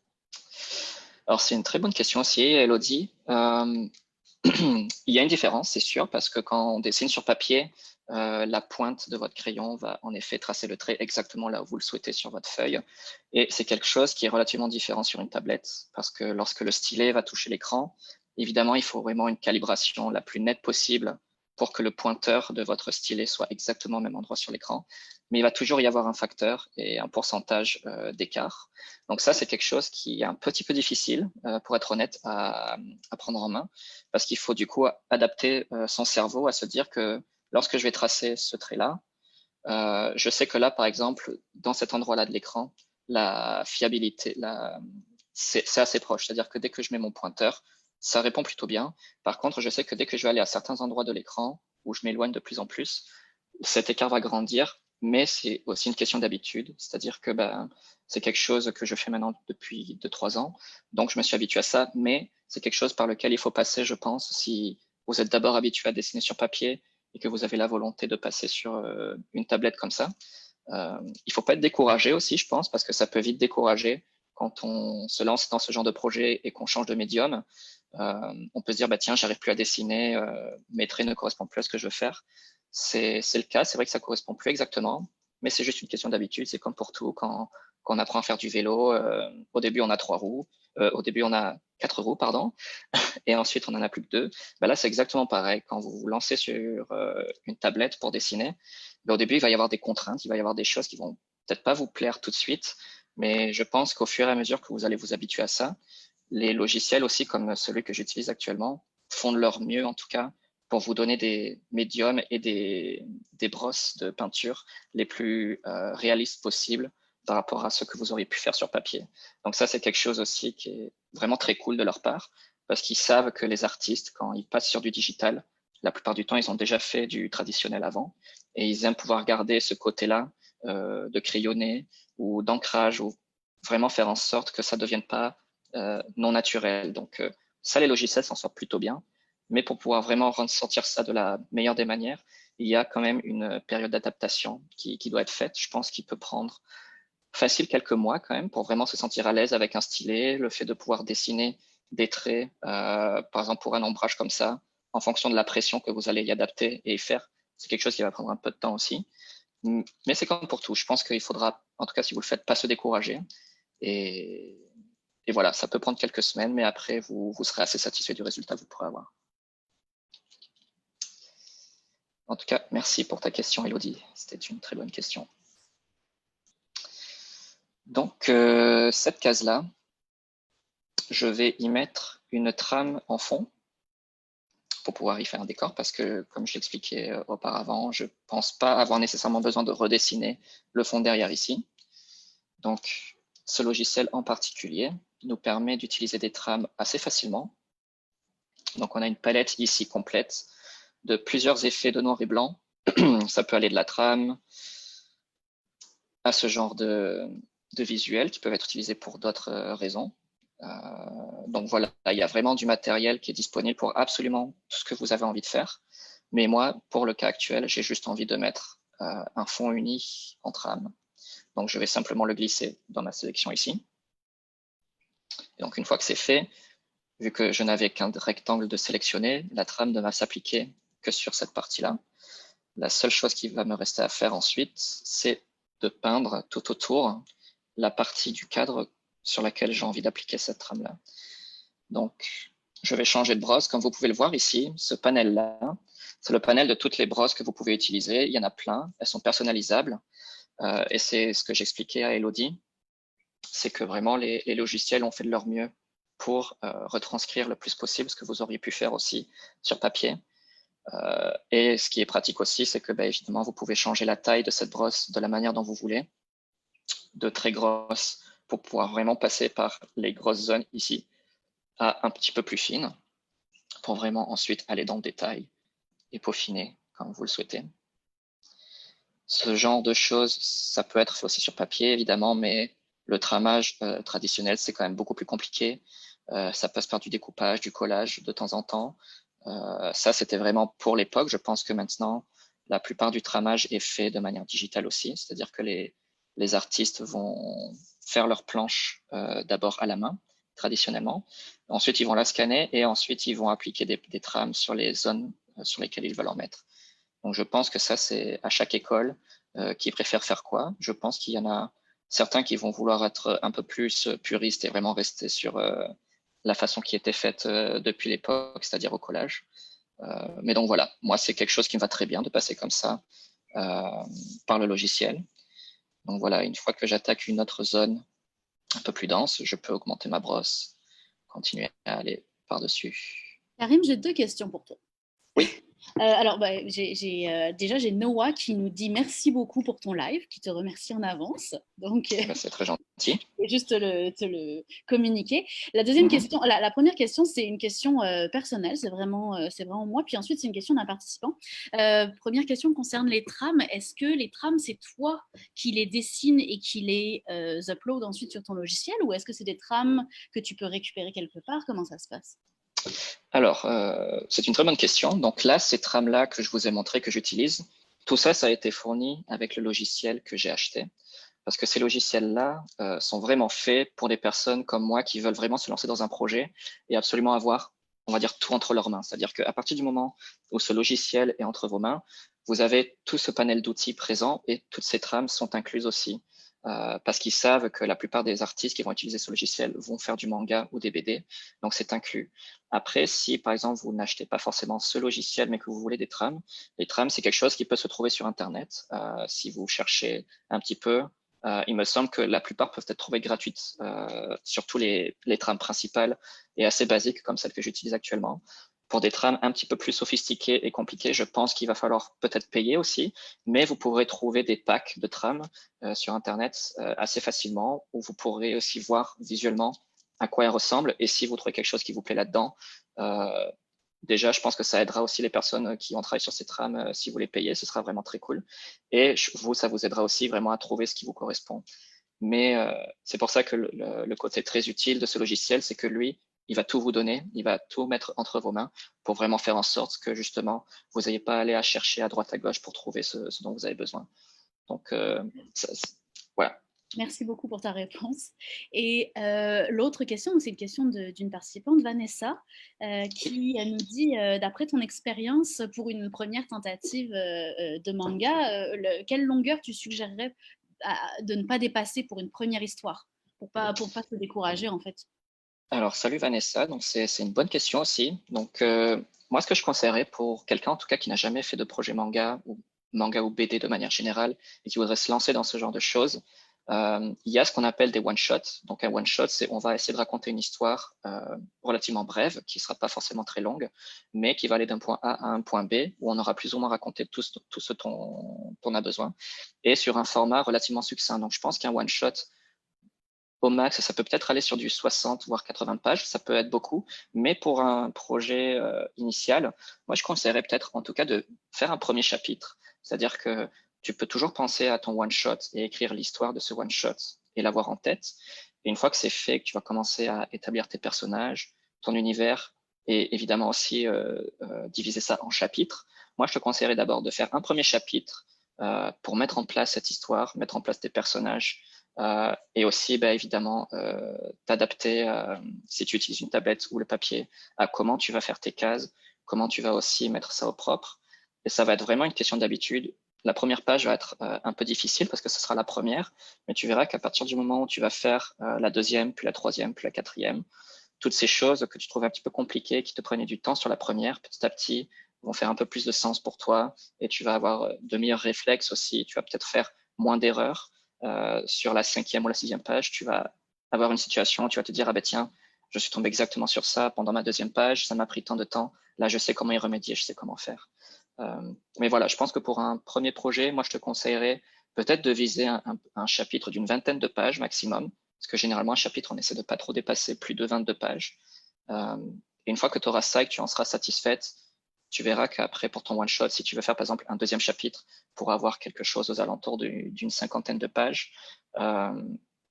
S2: Alors, c'est une très bonne question aussi, Elodie. Il y a une différence, c'est sûr, parce que quand on dessine sur papier, la pointe de votre crayon va en effet tracer le trait exactement là où vous le souhaitez sur votre feuille. Et c'est quelque chose qui est relativement différent sur une tablette, parce que lorsque le stylet va toucher l'écran, évidemment, il faut vraiment une calibration la plus nette possible pour que le pointeur de votre stylet soit exactement au même endroit sur l'écran. Mais il va toujours y avoir un facteur et un pourcentage d'écart. Donc ça, c'est quelque chose qui est un petit peu difficile, pour être honnête, à prendre en main, parce qu'il faut du coup adapter son cerveau à se dire que lorsque je vais tracer ce trait-là, je sais que là, par exemple, dans cet endroit-là de l'écran, la fiabilité, c'est assez proche. C'est-à-dire que dès que je mets mon pointeur, ça répond plutôt bien. Par contre, je sais que dès que je vais aller à certains endroits de l'écran où je m'éloigne de plus en plus, cet écart va grandir, mais c'est aussi une question d'habitude. C'est-à-dire que c'est quelque chose que je fais maintenant depuis 2-3 ans. Donc, je me suis habitué à ça, mais c'est quelque chose par lequel il faut passer, je pense, si vous êtes d'abord habitué à dessiner sur papier et que vous avez la volonté de passer sur une tablette comme ça. Il faut pas être découragé aussi, je pense, parce que ça peut vite décourager quand on se lance dans ce genre de projet et qu'on change de médium. On peut se dire, tiens, j'arrive plus à dessiner, mes traits ne correspondent plus à ce que je veux faire. C'est le cas, c'est vrai que ça correspond plus exactement, mais c'est juste une question d'habitude. C'est comme pour tout, quand on apprend à faire du vélo, au début on a 3 roues, au début on a 4 roues, pardon, et ensuite on en a plus que 2. Là, c'est exactement pareil. Quand vous vous lancez sur une tablette pour dessiner, au début il va y avoir des contraintes, il va y avoir des choses qui vont peut-être pas vous plaire tout de suite, mais je pense qu'au fur et à mesure que vous allez vous habituer à ça, les logiciels aussi, comme celui que j'utilise actuellement, font de leur mieux en tout cas pour vous donner des médiums et des brosses de peinture les plus réalistes possibles par rapport à ce que vous auriez pu faire sur papier. Donc ça, c'est quelque chose aussi qui est vraiment très cool de leur part, parce qu'ils savent que les artistes, quand ils passent sur du digital, la plupart du temps, ils ont déjà fait du traditionnel avant, et ils aiment pouvoir garder ce côté-là de crayonné ou d'ancrage, ou vraiment faire en sorte que ça ne devienne pas non naturel. Donc ça, les logiciels s'en sortent plutôt bien, mais pour pouvoir vraiment ressortir ça de la meilleure des manières, il y a quand même une période d'adaptation qui doit être faite. Je pense qu'il peut prendre facile quelques mois quand même pour vraiment se sentir à l'aise avec un stylet, le fait de pouvoir dessiner des traits, par exemple pour un ombrage comme ça, en fonction de la pression que vous allez y adapter et y faire. C'est quelque chose qui va prendre un peu de temps aussi. Mais c'est comme pour tout. Je pense qu'il faudra, en tout cas si vous le faites, pas se décourager. Et voilà, ça peut prendre quelques semaines, mais après, vous serez assez satisfait du résultat que vous pourrez avoir. En tout cas, merci pour ta question, Elodie. C'était une très bonne question. Donc, cette case-là, je vais y mettre une trame en fond pour pouvoir y faire un décor, parce que, comme je l'expliquais auparavant, je ne pense pas avoir nécessairement besoin de redessiner le fond derrière ici. Donc, ce logiciel en particulier nous permet d'utiliser des trames assez facilement. Donc, on a une palette ici complète de plusieurs effets de noir et blanc. Ça peut aller de la trame à ce genre de visuels qui peuvent être utilisés pour d'autres raisons. Donc voilà, il y a vraiment du matériel qui est disponible pour absolument tout ce que vous avez envie de faire. Mais moi, pour le cas actuel, j'ai juste envie de mettre un fond uni en trame. Donc je vais simplement le glisser dans ma sélection ici. Et donc une fois que c'est fait, vu que je n'avais qu'un rectangle de sélectionner, la trame ne va s'appliquer que sur cette partie-là. La seule chose qui va me rester à faire ensuite, c'est de peindre tout autour la partie du cadre sur laquelle j'ai envie d'appliquer cette trame-là. Donc, je vais changer de brosse. Comme vous pouvez le voir ici, ce panel-là, c'est le panel de toutes les brosses que vous pouvez utiliser. Il y en a plein, elles sont personnalisables. Et c'est ce que j'expliquais à Elodie, c'est que vraiment les logiciels ont fait de leur mieux pour retranscrire le plus possible ce que vous auriez pu faire aussi sur papier. Et ce qui est pratique aussi, c'est que évidemment, vous pouvez changer la taille de cette brosse de la manière dont vous voulez, de très grosse pour pouvoir vraiment passer par les grosses zones ici à un petit peu plus fines pour vraiment ensuite aller dans le détail et peaufiner comme vous le souhaitez. Ce genre de choses, ça peut être fait aussi sur papier, évidemment, mais le tramage traditionnel, c'est quand même beaucoup plus compliqué. Ça passe par du découpage, du collage de temps en temps. Ça, c'était vraiment pour l'époque. Je pense que maintenant, la plupart du tramage est fait de manière digitale aussi, c'est-à-dire que les artistes vont faire leur planche d'abord à la main, traditionnellement. Ensuite, ils vont la scanner et ensuite, ils vont appliquer des trames sur les zones sur lesquelles ils veulent en mettre. Donc, je pense que ça, c'est à chaque école qui préfère faire quoi. Je pense qu'il y en a certains qui vont vouloir être un peu plus puristes et vraiment rester sur la façon qui était faite depuis l'époque, c'est-à-dire au collage. Mais donc voilà, moi, c'est quelque chose qui me va très bien de passer comme ça par le logiciel. Donc voilà, une fois que j'attaque une autre zone un peu plus dense, je peux augmenter ma brosse, continuer à aller par-dessus.
S3: Karim, j'ai 2 questions pour toi.
S2: Oui.
S3: Alors, déjà, j'ai Noah qui nous dit merci beaucoup pour ton live, qui te remercie en avance. Donc,
S2: C'est très gentil.
S3: Juste te le communiquer. La deuxième question, la première question, c'est une question personnelle, c'est vraiment moi. Puis ensuite, c'est une question d'un participant. Première question concerne les trames. Est-ce que les trames, c'est toi qui les dessines et qui les upload ensuite sur ton logiciel, ou est-ce que c'est des trames que tu peux récupérer quelque part? Comment ça se passe?
S2: Alors, c'est une très bonne question. Donc là, ces trames-là que je vous ai montrées, que j'utilise, tout ça, ça a été fourni avec le logiciel que j'ai acheté. Parce que ces logiciels-là sont vraiment faits pour des personnes comme moi qui veulent vraiment se lancer dans un projet et absolument avoir, on va dire, tout entre leurs mains. C'est-à-dire qu'à partir du moment où ce logiciel est entre vos mains, vous avez tout ce panel d'outils présent et toutes ces trames sont incluses aussi. Parce qu'ils savent que la plupart des artistes qui vont utiliser ce logiciel vont faire du manga ou des BD, donc c'est inclus. Après, si par exemple vous n'achetez pas forcément ce logiciel, mais que vous voulez des trames, les trames c'est quelque chose qui peut se trouver sur Internet. Si vous cherchez un petit peu, il me semble que la plupart peuvent être trouvées gratuites, surtout les trames principales et assez basiques comme celles que j'utilise actuellement. Pour des trames un petit peu plus sophistiquées et compliquées, je pense qu'il va falloir peut-être payer aussi, mais vous pourrez trouver des packs de trames sur Internet assez facilement, où vous pourrez aussi voir visuellement à quoi elles ressemblent. Et si vous trouvez quelque chose qui vous plaît là-dedans, déjà, je pense que ça aidera aussi les personnes qui ont travaillé sur ces trames. Si vous les payez, ce sera vraiment très cool. Et vous, ça vous aidera aussi vraiment à trouver ce qui vous correspond. Mais c'est pour ça que le côté très utile de ce logiciel, c'est que lui, il va tout vous donner, il va tout mettre entre vos mains pour vraiment faire en sorte que justement, vous n'ayez pas à aller à chercher à droite à gauche pour trouver ce dont vous avez besoin. Donc, voilà.
S3: Merci beaucoup pour ta réponse. Et l'autre question, c'est une question d'une participante, Vanessa, qui nous dit, d'après ton expérience, pour une première tentative de manga, quelle longueur tu suggérerais de ne pas dépasser pour une première histoire, pour pas se décourager en fait?
S2: Alors, salut Vanessa. Donc, c'est une bonne question aussi. Donc, moi, ce que je conseillerais pour quelqu'un, en tout cas, qui n'a jamais fait de projet manga ou BD de manière générale et qui voudrait se lancer dans ce genre de choses, il y a ce qu'on appelle des one-shots. Donc, un one-shot, c'est on va essayer de raconter une histoire relativement brève, qui ne sera pas forcément très longue, mais qui va aller d'un point A à un point B, où on aura plus ou moins raconté tout ce dont on a besoin, et sur un format relativement succinct. Donc, je pense qu'un one-shot, au max, ça peut peut-être aller sur du 60 voire 80 pages, ça peut être beaucoup, mais pour un projet initial, moi je conseillerais peut-être en tout cas de faire un premier chapitre, c'est-à-dire que tu peux toujours penser à ton one-shot et écrire l'histoire de ce one-shot et l'avoir en tête. Et une fois que c'est fait, que tu vas commencer à établir tes personnages, ton univers et évidemment aussi diviser ça en chapitres, moi je te conseillerais d'abord de faire un premier chapitre pour mettre en place cette histoire, mettre en place tes personnages, et aussi, évidemment, t'adapter, si tu utilises une tablette ou le papier, à comment tu vas faire tes cases, comment tu vas aussi mettre ça au propre. Et ça va être vraiment une question d'habitude. La première page va être un peu difficile parce que ce sera la première, mais tu verras qu'à partir du moment où tu vas faire la deuxième, puis la troisième, puis la quatrième, toutes ces choses que tu trouvais un petit peu compliquées, qui te prenaient du temps sur la première, petit à petit, vont faire un peu plus de sens pour toi et tu vas avoir de meilleurs réflexes aussi. Tu vas peut-être faire moins d'erreurs. Sur la 5e ou la 6e page, tu vas avoir une situation, tu vas te dire, ah ben tiens, je suis tombé exactement sur ça pendant ma 2e page, ça m'a pris tant de temps, là je sais comment y remédier, je sais comment faire. Mais voilà, je pense que pour un premier projet, moi je te conseillerais peut-être de viser un chapitre d'une 20aine de pages maximum, parce que généralement un chapitre, on essaie de pas trop dépasser plus de 22 pages. Et une fois que tu auras ça et que tu en seras satisfaite, tu verras qu'après, pour ton one-shot, si tu veux faire par exemple un 2e chapitre pour avoir quelque chose aux alentours d'une 50aine de pages,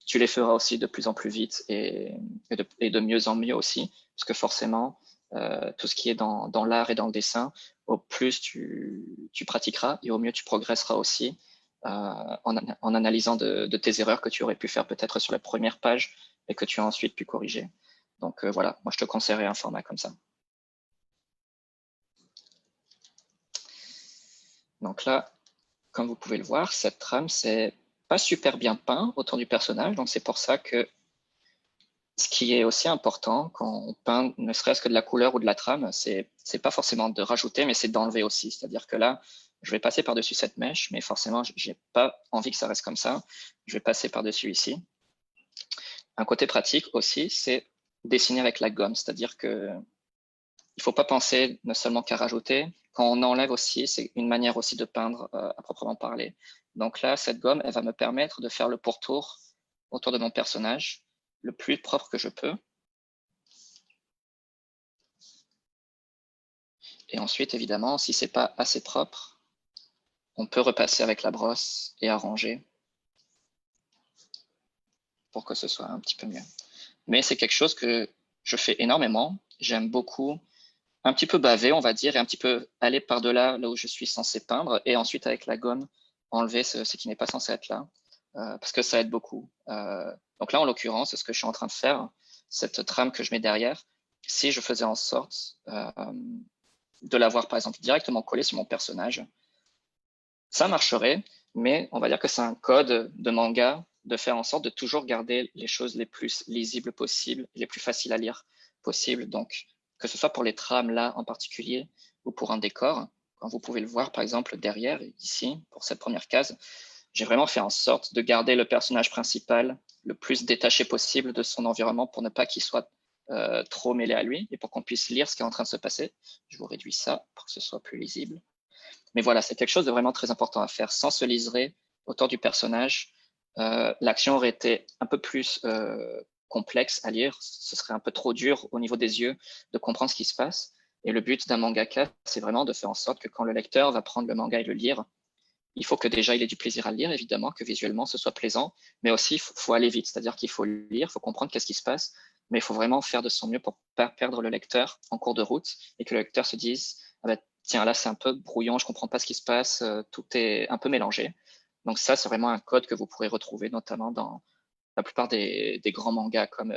S2: tu les feras aussi de plus en plus vite et de mieux en mieux aussi, parce que forcément, tout ce qui est dans l'art et dans le dessin, au plus tu pratiqueras et au mieux tu progresseras aussi en analysant de tes erreurs que tu aurais pu faire peut-être sur la première page et que tu as ensuite pu corriger. Donc voilà, moi je te conseillerais un format comme ça. Donc là, comme vous pouvez le voir, cette trame, c'est pas super bien peint autour du personnage. Donc c'est pour ça que ce qui est aussi important quand on peint ne serait-ce que de la couleur ou de la trame, c'est pas forcément de rajouter, mais c'est d'enlever aussi. C'est-à-dire que là, je vais passer par-dessus cette mèche, mais forcément, j'ai pas envie que ça reste comme ça. Je vais passer par-dessus ici. Un côté pratique aussi, c'est dessiner avec la gomme. C'est-à-dire que il faut pas penser ne seulement qu'à rajouter. Quand on enlève aussi, c'est une manière aussi de peindre à proprement parler. Donc là, cette gomme, elle va me permettre de faire le pourtour autour de mon personnage le plus propre que je peux. Et ensuite, évidemment, si c'est pas assez propre, on peut repasser avec la brosse et arranger pour que ce soit un petit peu mieux. Mais c'est quelque chose que je fais énormément. J'aime beaucoup un petit peu baver, on va dire, et un petit peu aller par-delà là où je suis censé peindre, et ensuite avec la gomme, enlever ce qui n'est pas censé être là, parce que ça aide beaucoup. Donc là, en l'occurrence, c'est ce que je suis en train de faire, cette trame que je mets derrière, si je faisais en sorte de l'avoir, par exemple, directement collée sur mon personnage, ça marcherait, mais on va dire que c'est un code de manga de faire en sorte de toujours garder les choses les plus lisibles possibles, les plus faciles à lire possibles. Donc, que ce soit pour les trames là en particulier ou pour un décor, quand vous pouvez le voir par exemple derrière, ici, pour cette première case, j'ai vraiment fait en sorte de garder le personnage principal le plus détaché possible de son environnement pour ne pas qu'il soit trop mêlé à lui et pour qu'on puisse lire ce qui est en train de se passer. Je vous réduis ça pour que ce soit plus lisible. Mais voilà, c'est quelque chose de vraiment très important à faire. Sans se liserer autour du personnage, l'action aurait été un peu plus complexe à lire. Ce serait un peu trop dur au niveau des yeux de comprendre ce qui se passe. Et le but d'un mangaka, c'est vraiment de faire en sorte que quand le lecteur va prendre le manga et le lire, il faut que déjà il ait du plaisir à le lire, évidemment, que visuellement ce soit plaisant, mais aussi il faut aller vite, c'est-à-dire qu'il faut lire, il faut comprendre qu'est-ce qui se passe, mais il faut vraiment faire de son mieux pour pas perdre le lecteur en cours de route et que le lecteur se dise ah ben, tiens là c'est un peu brouillon, je comprends pas ce qui se passe, tout est un peu mélangé. Donc ça c'est vraiment un code que vous pourrez retrouver notamment dans la plupart des grands mangas comme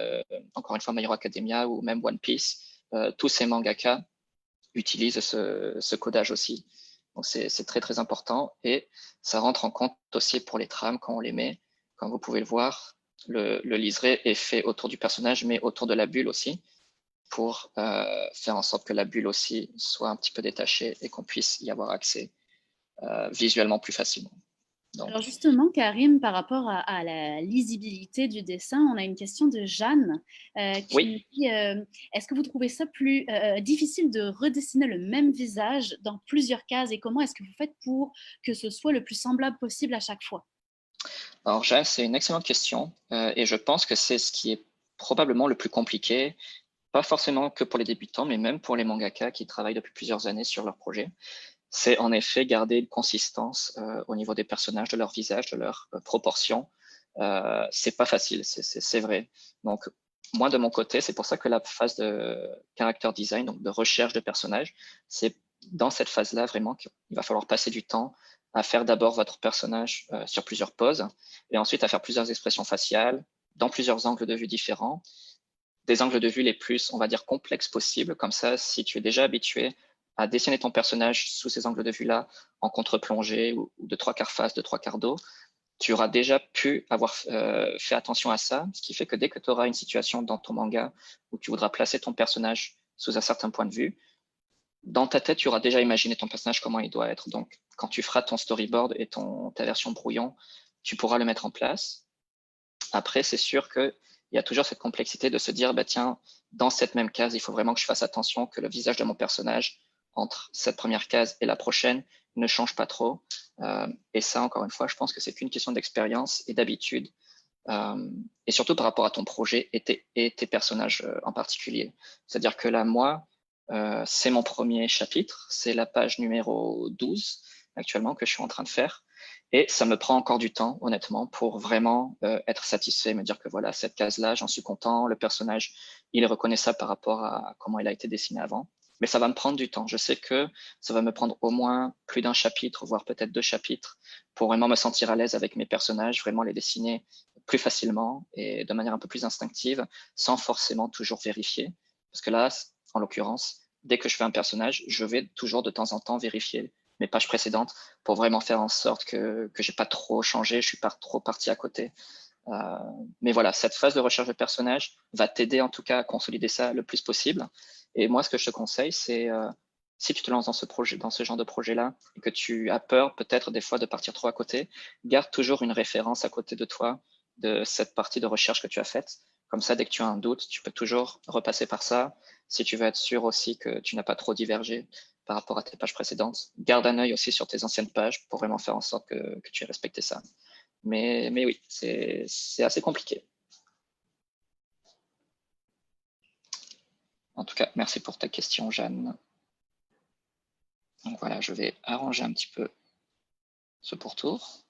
S2: encore une fois My Hero Academia ou même One Piece. Tous ces mangaka utilisent ce codage aussi. Donc c'est très très important et ça rentre en compte aussi pour les trames quand on les met. Comme vous pouvez le voir, le liseré est fait autour du personnage mais autour de la bulle aussi pour faire en sorte que la bulle aussi soit un petit peu détachée et qu'on puisse y avoir accès visuellement plus facilement.
S3: Donc. Alors justement, Karim, par rapport à la lisibilité du dessin, on a une question de Jeanne qui nous dit est-ce que vous trouvez ça plus difficile de redessiner le même visage dans plusieurs cases et comment est-ce que vous faites pour que ce soit le plus semblable possible à chaque fois?
S2: Alors Jeanne, c'est une excellente question et je pense que c'est ce qui est probablement le plus compliqué, pas forcément que pour les débutants, mais même pour les mangaka qui travaillent depuis plusieurs années sur leur projet. C'est en effet garder une consistance au niveau des personnages, de leur visage, de leurs proportions. C'est pas facile, c'est vrai. Donc, moi, de mon côté, c'est pour ça que la phase de character design, donc de recherche de personnages, c'est dans cette phase-là vraiment qu'il va falloir passer du temps à faire d'abord votre personnage sur plusieurs poses et ensuite à faire plusieurs expressions faciales dans plusieurs angles de vue différents, des angles de vue les plus, on va dire, complexes possibles. Comme ça, si tu es déjà habitué à dessiner ton personnage sous ces angles de vue-là, en contre-plongée ou de 3/4 face, de 3/4 dos, tu auras déjà pu avoir fait attention à ça, ce qui fait que dès que tu auras une situation dans ton manga où tu voudras placer ton personnage sous un certain point de vue, dans ta tête, tu auras déjà imaginé ton personnage, comment il doit être. Donc, quand tu feras ton storyboard et ta version brouillon, tu pourras le mettre en place. Après, c'est sûr qu'il y a toujours cette complexité de se dire, bah, tiens, dans cette même case, il faut vraiment que je fasse attention que le visage de mon personnage, entre cette première case et la prochaine, ne change pas trop. Et ça, encore une fois, je pense que c'est qu'une question d'expérience et d'habitude. Et surtout par rapport à ton projet et tes personnages en particulier. C'est-à-dire que là, moi, c'est mon premier chapitre, c'est la page numéro 12 actuellement que je suis en train de faire. Et ça me prend encore du temps, honnêtement, pour vraiment être satisfait, me dire que voilà, cette case-là, j'en suis content, le personnage, il est reconnaissable par rapport à comment il a été dessiné avant. Mais ça va me prendre du temps. Je sais que ça va me prendre au moins plus d'un chapitre, voire peut-être 2 chapitres, pour vraiment me sentir à l'aise avec mes personnages, vraiment les dessiner plus facilement et de manière un peu plus instinctive, sans forcément toujours vérifier. Parce que là, en l'occurrence, dès que je fais un personnage, je vais toujours de temps en temps vérifier mes pages précédentes pour vraiment faire en sorte que j'ai pas trop changé, je suis pas trop parti à côté. Mais voilà, cette phase de recherche de personnage va t'aider en tout cas à consolider ça le plus possible. Et moi, ce que je te conseille, c'est si tu te lances dans ce genre de projet-là, et que tu as peur peut-être des fois de partir trop à côté, garde toujours une référence à côté de toi de cette partie de recherche que tu as faite. Comme ça, dès que tu as un doute, tu peux toujours repasser par ça. Si tu veux être sûr aussi que tu n'as pas trop divergé par rapport à tes pages précédentes, garde un œil aussi sur tes anciennes pages pour vraiment faire en sorte que tu aies respecté ça. Mais oui, c'est assez compliqué. En tout cas, merci pour ta question, Jeanne. Donc voilà, je vais arranger un petit peu ce pourtour.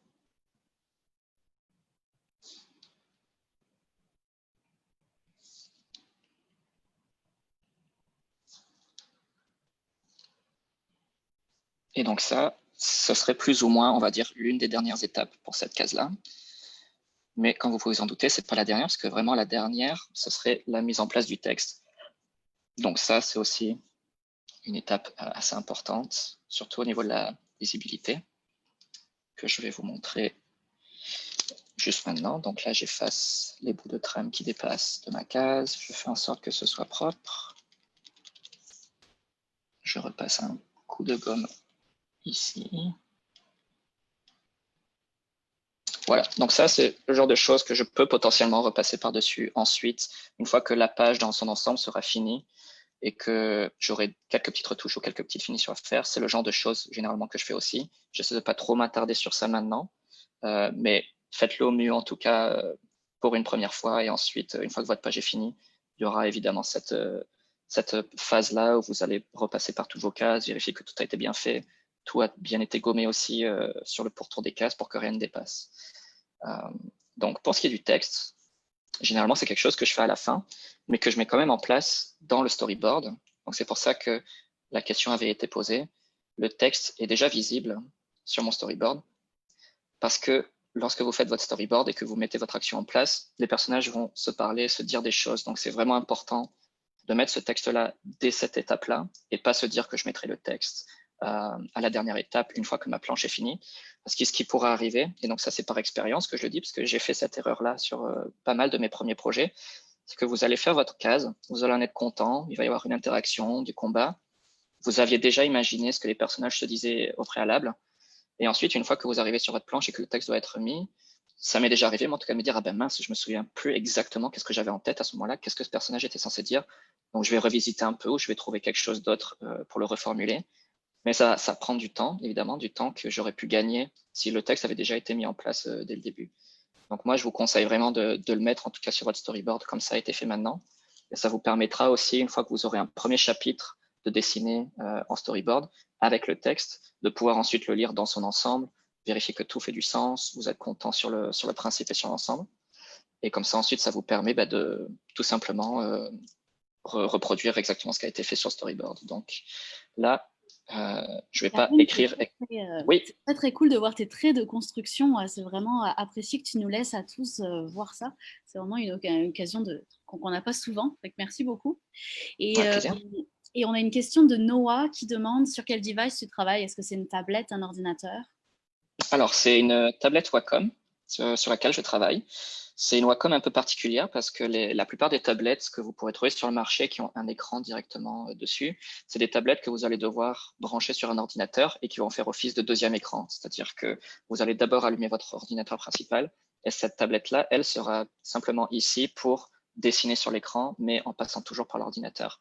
S2: Et donc ça, ce serait plus ou moins, on va dire, l'une des dernières étapes pour cette case-là. Mais comme vous pouvez vous en douter, c'est pas la dernière, parce que vraiment la dernière, ce serait la mise en place du texte. Donc ça, c'est aussi une étape assez importante, surtout au niveau de la visibilité, que je vais vous montrer juste maintenant. Donc là, j'efface les bouts de trame qui dépassent de ma case. Je fais en sorte que ce soit propre. Je repasse un coup de gomme ici. Voilà, donc ça, c'est le genre de choses que je peux potentiellement repasser par-dessus ensuite, une fois que la page dans son ensemble sera finie et que j'aurai quelques petites retouches ou quelques petites finitions à faire. C'est le genre de choses généralement que je fais aussi. J'essaie de pas trop m'attarder sur ça maintenant, mais faites-le au mieux en tout cas pour une première fois, et ensuite, une fois que votre page est finie, il y aura évidemment cette phase-là où vous allez repasser par toutes vos cases, vérifier que tout a été bien fait, tout a bien été gommé aussi sur le pourtour des cases pour que rien ne dépasse. Donc pour ce qui est du texte, généralement c'est quelque chose que je fais à la fin, mais que je mets quand même en place dans le storyboard. Donc c'est pour ça que la question avait été posée. Le texte est déjà visible sur mon storyboard, parce que lorsque vous faites votre storyboard et que vous mettez votre action en place, les personnages vont se parler, se dire des choses. Donc c'est vraiment important de mettre ce texte-là dès cette étape-là, et pas se dire que je mettrai le texte à la dernière étape, une fois que ma planche est finie. Parce que ce qui pourra arriver, et donc ça c'est par expérience que je le dis, parce que j'ai fait cette erreur-là sur pas mal de mes premiers projets, c'est que vous allez faire votre case, vous allez en être content, il va y avoir une interaction, du combat. Vous aviez déjà imaginé ce que les personnages se disaient au préalable, et ensuite, une fois que vous arrivez sur votre planche et que le texte doit être mis, ça m'est déjà arrivé, mais en tout cas, de me dire, ah ben mince, je me souviens plus exactement qu'est-ce que j'avais en tête à ce moment-là, qu'est-ce que ce personnage était censé dire. Donc, je vais revisiter un peu, ou je vais trouver quelque chose d'autre pour le reformuler. Mais ça prend du temps, évidemment, du temps que j'aurais pu gagner si le texte avait déjà été mis en place dès le début. Donc, moi, je vous conseille vraiment de le mettre, en tout cas, sur votre storyboard, comme ça a été fait maintenant. Et ça vous permettra aussi, une fois que vous aurez un premier chapitre de dessiner en storyboard avec le texte, de pouvoir ensuite le lire dans son ensemble, vérifier que tout fait du sens, vous êtes content sur le principe et sur l'ensemble. Et comme ça, ensuite, ça vous permet de tout simplement reproduire exactement ce qui a été fait sur storyboard. Donc là, je ne vais pas écrire.
S3: Oui. C'est très très cool de voir tes traits de construction. C'est vraiment apprécié que tu nous laisses à tous voir ça. C'est vraiment une occasion qu'on n'a pas souvent. Donc, merci beaucoup. Et on a une question de Noah qui demande sur quel device tu travailles. Est-ce que c'est une tablette, un ordinateur?
S2: Alors, c'est une tablette Wacom. sur laquelle je travaille. C'est une Wacom un peu particulière parce que la plupart des tablettes que vous pourrez trouver sur le marché qui ont un écran directement dessus, c'est des tablettes que vous allez devoir brancher sur un ordinateur et qui vont faire office de deuxième écran. C'est-à-dire que vous allez d'abord allumer votre ordinateur principal et cette tablette-là, elle sera simplement ici pour dessiner sur l'écran, mais en passant toujours par l'ordinateur.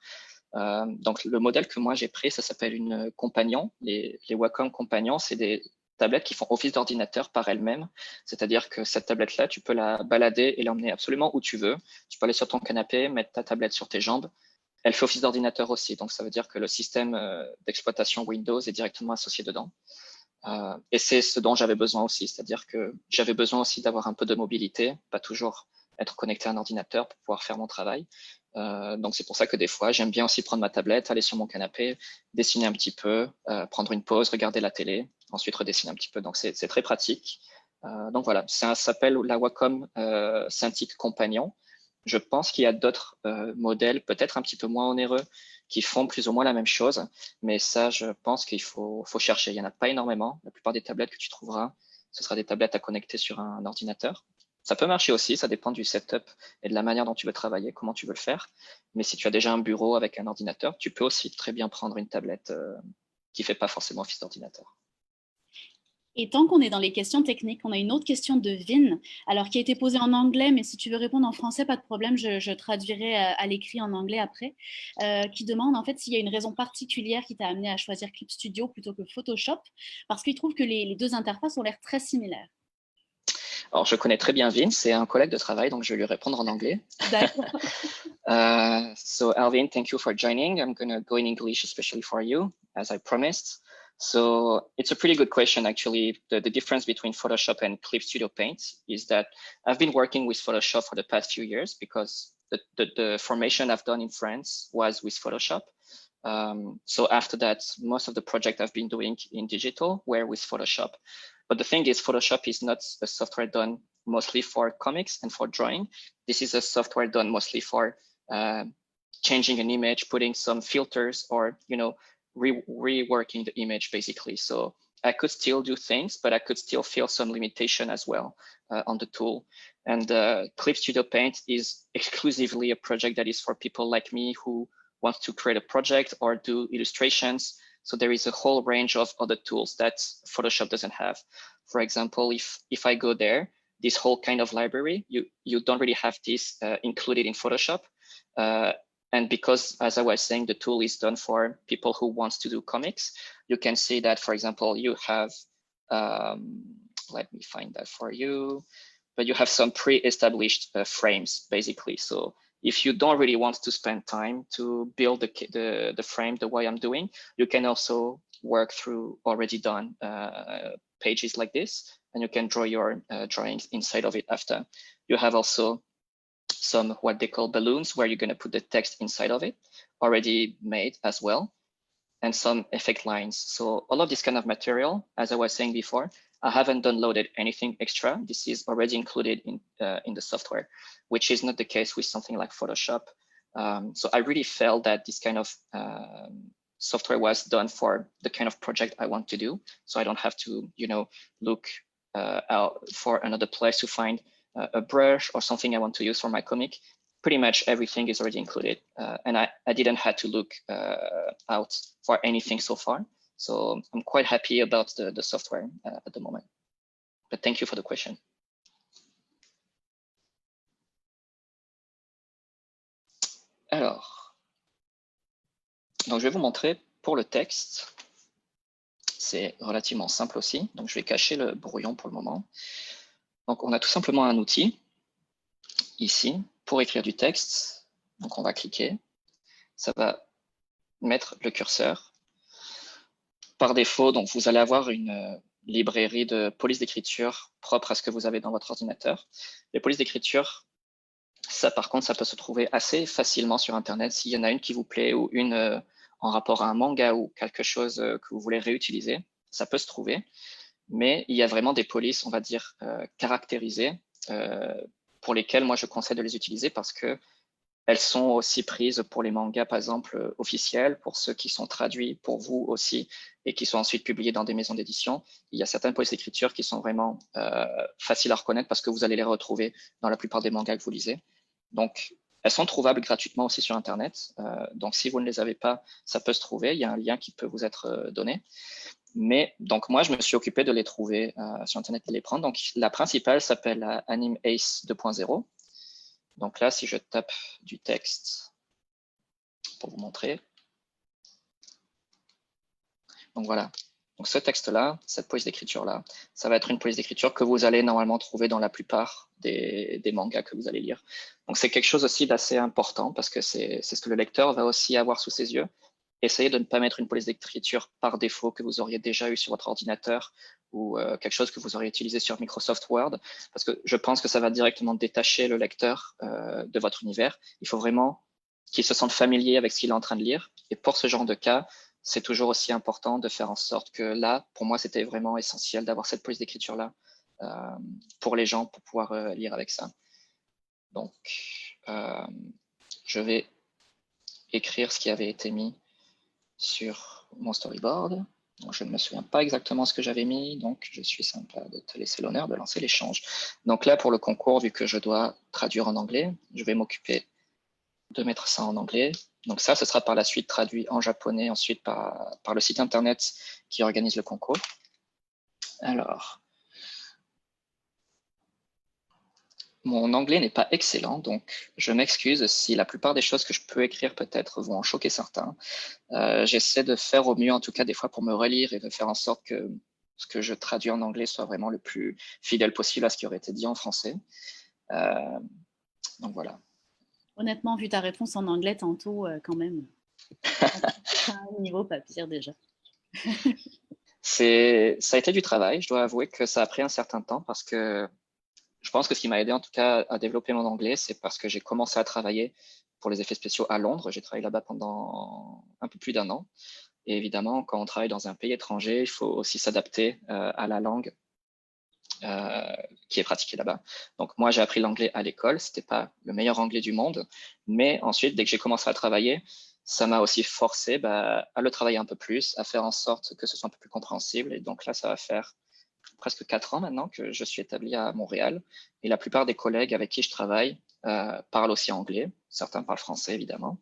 S2: Donc, le modèle que moi j'ai pris, ça s'appelle une Compagnon. Les Wacom Compagnon, c'est des tablettes qui font office d'ordinateur par elles-mêmes. C'est-à-dire que cette tablette-là, tu peux la balader et l'emmener absolument où tu veux. Tu peux aller sur ton canapé, mettre ta tablette sur tes jambes. Elle fait office d'ordinateur aussi. Donc, ça veut dire que le système d'exploitation Windows est directement associé dedans. Et c'est ce dont j'avais besoin aussi. C'est-à-dire que j'avais besoin aussi d'avoir un peu de mobilité, pas toujours être connecté à un ordinateur pour pouvoir faire mon travail. Donc, c'est pour ça que des fois, j'aime bien aussi prendre ma tablette, aller sur mon canapé, dessiner un petit peu, prendre une pause, regarder la télé, ensuite redessiner un petit peu. Donc, c'est très pratique. Donc, voilà, ça s'appelle la Wacom Cintiq Compagnon. Je pense qu'il y a d'autres modèles, peut-être un petit peu moins onéreux, qui font plus ou moins la même chose. Mais ça, je pense qu'il faut chercher. Il n'y en a pas énormément. La plupart des tablettes que tu trouveras, ce sera des tablettes à connecter sur un ordinateur. Ça peut marcher aussi, ça dépend du setup et de la manière dont tu veux travailler, comment tu veux le faire. Mais si tu as déjà un bureau avec un ordinateur, tu peux aussi très bien prendre une tablette qui ne fait pas forcément office d'ordinateur.
S3: Et tant qu'on est dans les questions techniques, on a une autre question de Vin, alors qui a été posée en anglais, mais si tu veux répondre en français, pas de problème, je traduirai à l'écrit en anglais après, qui demande en fait s'il y a une raison particulière qui t'a amené à choisir Clip Studio plutôt que Photoshop, parce qu'il trouve que les deux interfaces ont l'air très similaires.
S2: Alors, je connais très bien Vin, c'est un collègue de travail, donc je vais lui répondre en anglais.
S3: D'accord.
S2: So, Alvin, thank you for joining. I'm going to go in English, especially for you, as I promised. So, it's a pretty good question, actually. The difference between Photoshop and Clip Studio Paint is that I've been working with Photoshop for the past few years because the formation I've done in France was with Photoshop. So after that, most of the project I've been doing in digital were with Photoshop. But the thing is, Photoshop is not a software done mostly for comics and for drawing. This is a software done mostly for changing an image, putting some filters, or reworking the image basically. So I could still do things, but I could still feel some limitation as well on the tool. And Clip Studio Paint is exclusively a project that is for people like me who want to create a project or do illustrations. So there is a whole range of other tools that Photoshop doesn't have. For example, if I go there, this whole kind of library, you don't really have this included in Photoshop. And because, as I was saying, the tool is done for people who want to do comics, you can see that, for example, you have, let me find that for you, but you have some pre-established frames, basically. So if you don't really want to spend time to build the frame the way I'm doing, you can also work through already done pages like this, and you can draw your drawings inside of it after. You have also some what they call balloons, where you're going to put the text inside of it, already made as well, and some effect lines. So all of this kind of material, as I was saying before, I haven't downloaded anything extra. This is already included in the software, which is not the case with something like Photoshop. So I really felt that this kind of software was done for the kind of project I want to do. So I don't have to, look out for another place to find a brush or something I want to use for my comic. Pretty much everything is already included. And I didn't have to look out for anything so far. So I'm quite happy about the software at the moment. But thank you for the question. Alors, donc je vais vous montrer pour le texte. C'est relativement simple aussi. Donc je vais cacher le brouillon pour le moment. Donc on a tout simplement un outil ici pour écrire du texte. Donc on va cliquer. Ça va mettre le curseur. Par défaut, donc vous allez avoir une librairie de polices d'écriture propre à ce que vous avez dans votre ordinateur. Les polices d'écriture, ça par contre, ça peut se trouver assez facilement sur Internet. S'il y en a une qui vous plaît ou une en rapport à un manga ou quelque chose que vous voulez réutiliser, ça peut se trouver. Mais il y a vraiment des polices, on va dire, caractérisées pour lesquelles moi je conseille de les utiliser parce que elles sont aussi prises pour les mangas, par exemple, officiels, pour ceux qui sont traduits pour vous aussi et qui sont ensuite publiés dans des maisons d'édition. Il y a certaines polices d'écriture qui sont vraiment faciles à reconnaître parce que vous allez les retrouver dans la plupart des mangas que vous lisez. Donc, elles sont trouvables gratuitement aussi sur Internet. Donc, si vous ne les avez pas, ça peut se trouver. Il y a un lien qui peut vous être donné. Mais donc, moi, je me suis occupé de les trouver sur Internet et de les prendre. Donc, la principale s'appelle Anime Ace 2.0. Donc là, si je tape du texte pour vous montrer. Donc voilà. Donc ce texte-là, cette police d'écriture-là, ça va être une police d'écriture que vous allez normalement trouver dans la plupart des mangas que vous allez lire. Donc c'est quelque chose aussi d'assez important parce que c'est ce que le lecteur va aussi avoir sous ses yeux. Essayez de ne pas mettre une police d'écriture par défaut que vous auriez déjà eu sur votre ordinateur ou quelque chose que vous auriez utilisé sur Microsoft Word, parce que je pense que ça va directement détacher le lecteur de votre univers. Il faut vraiment qu'il se sente familier avec ce qu'il est en train de lire. Et pour ce genre de cas, c'est toujours aussi important de faire en sorte que là, pour moi, c'était vraiment essentiel d'avoir cette police d'écriture-là pour les gens, pour pouvoir lire avec ça. Donc, je vais écrire ce qui avait été mis sur mon storyboard. Donc, je ne me souviens pas exactement ce que j'avais mis, donc je suis sympa de te laisser l'honneur de lancer l'échange. Donc là, pour le concours, vu que je dois traduire en anglais, je vais m'occuper de mettre ça en anglais. Donc ça, ce sera par la suite traduit en japonais, ensuite par le site internet qui organise le concours. Alors, mon anglais n'est pas excellent, donc je m'excuse si la plupart des choses que je peux écrire peut-être vont en choquer certains. J'essaie de faire au mieux, en tout cas des fois pour me relire et de faire en sorte que ce que je traduis en anglais soit vraiment le plus fidèle possible à ce qui aurait été dit en français. Donc voilà.
S3: Honnêtement, vu ta réponse en anglais tantôt, quand même, un niveau pas pire déjà.
S2: Ça a été du travail, je dois avouer que ça a pris un certain temps parce que je pense que ce qui m'a aidé en tout cas à développer mon anglais, c'est parce que j'ai commencé à travailler pour les effets spéciaux à Londres. J'ai travaillé là-bas pendant un peu plus d'1 an. Et évidemment, quand on travaille dans un pays étranger, il faut aussi s'adapter à la langue qui est pratiquée là-bas. Donc moi, j'ai appris l'anglais à l'école. C'était pas le meilleur anglais du monde, mais ensuite, dès que j'ai commencé à travailler, ça m'a aussi forcé à le travailler un peu plus, à faire en sorte que ce soit un peu plus compréhensible. Et donc là, ça va faire presque 4 ans maintenant que je suis établi à Montréal. Et la plupart des collègues avec qui je travaille parlent aussi anglais. Certains parlent français, évidemment.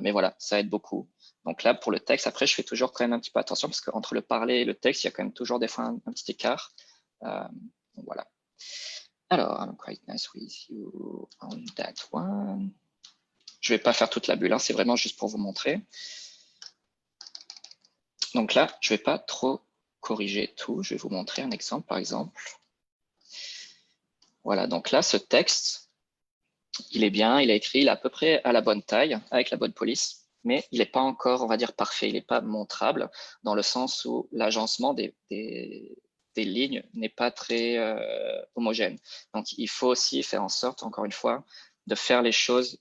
S2: Mais voilà, ça aide beaucoup. Donc là, pour le texte, après, je fais toujours quand même un petit peu attention parce qu'entre le parler et le texte, il y a quand même toujours des fois un petit écart. Donc voilà. Alors, I'm quite nice with you on that one. Je ne vais pas faire toute la bulle, hein, c'est vraiment juste pour vous montrer. Donc là, je ne vais pas trop corriger tout. Je vais vous montrer un exemple, par exemple. Voilà, donc là, ce texte, il est bien, il est écrit, il est à peu près à la bonne taille, avec la bonne police, mais il n'est pas encore, on va dire, parfait. Il n'est pas montrable, dans le sens où l'agencement des lignes n'est pas très homogène. Donc, il faut aussi faire en sorte, encore une fois, de faire les choses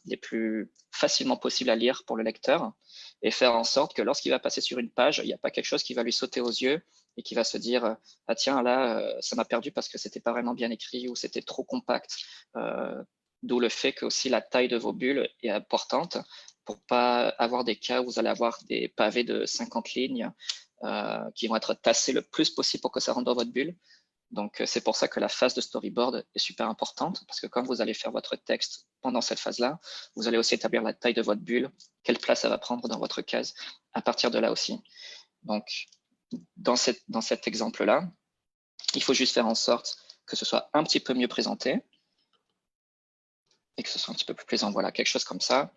S2: les plus facilement possibles à lire pour le lecteur et faire en sorte que lorsqu'il va passer sur une page, il n'y a pas quelque chose qui va lui sauter aux yeux et qui va se dire « Ah tiens, là, ça m'a perdu parce que c'était pas vraiment bien écrit ou c'était trop compact. » D'où le fait que aussi la taille de vos bulles est importante pour pas avoir des cas où vous allez avoir des pavés de 50 lignes qui vont être tassés le plus possible pour que ça rentre dans votre bulle. Donc, c'est pour ça que la phase de storyboard est super importante, parce que quand vous allez faire votre texte pendant cette phase-là, vous allez aussi établir la taille de votre bulle, quelle place ça va prendre dans votre case, à partir de là aussi. Donc, dans cet exemple-là, il faut juste faire en sorte que ce soit un petit peu mieux présenté et que ce soit un petit peu plus plaisant. Voilà, quelque chose comme ça.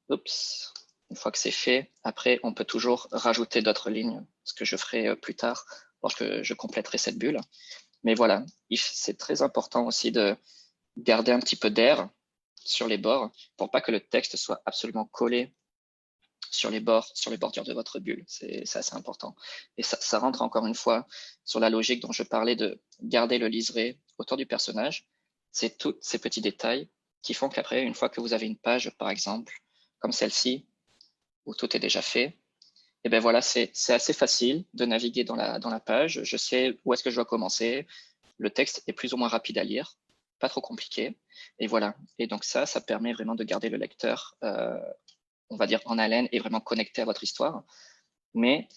S2: Oups. Une fois que c'est fait, après, on peut toujours rajouter d'autres lignes, ce que je ferai plus tard lorsque je compléterai cette bulle. Mais voilà, c'est très important aussi de garder un petit peu d'air sur les bords pour pas que le texte soit absolument collé sur les bords, sur les bordures de votre bulle. C'est assez important. Et ça rentre encore une fois sur la logique dont je parlais de garder le liseré autour du personnage. C'est tous ces petits détails qui font qu'après, une fois que vous avez une page, par exemple, comme celle-ci, où tout est déjà fait, et bien voilà, c'est assez facile de naviguer dans la page. Je sais où est-ce que je dois commencer. Le texte est plus ou moins rapide à lire pas trop compliqué. Et voilà. Et donc ça permet vraiment de garder le lecteur, on va dire, en haleine et vraiment connecté à votre histoire. Mais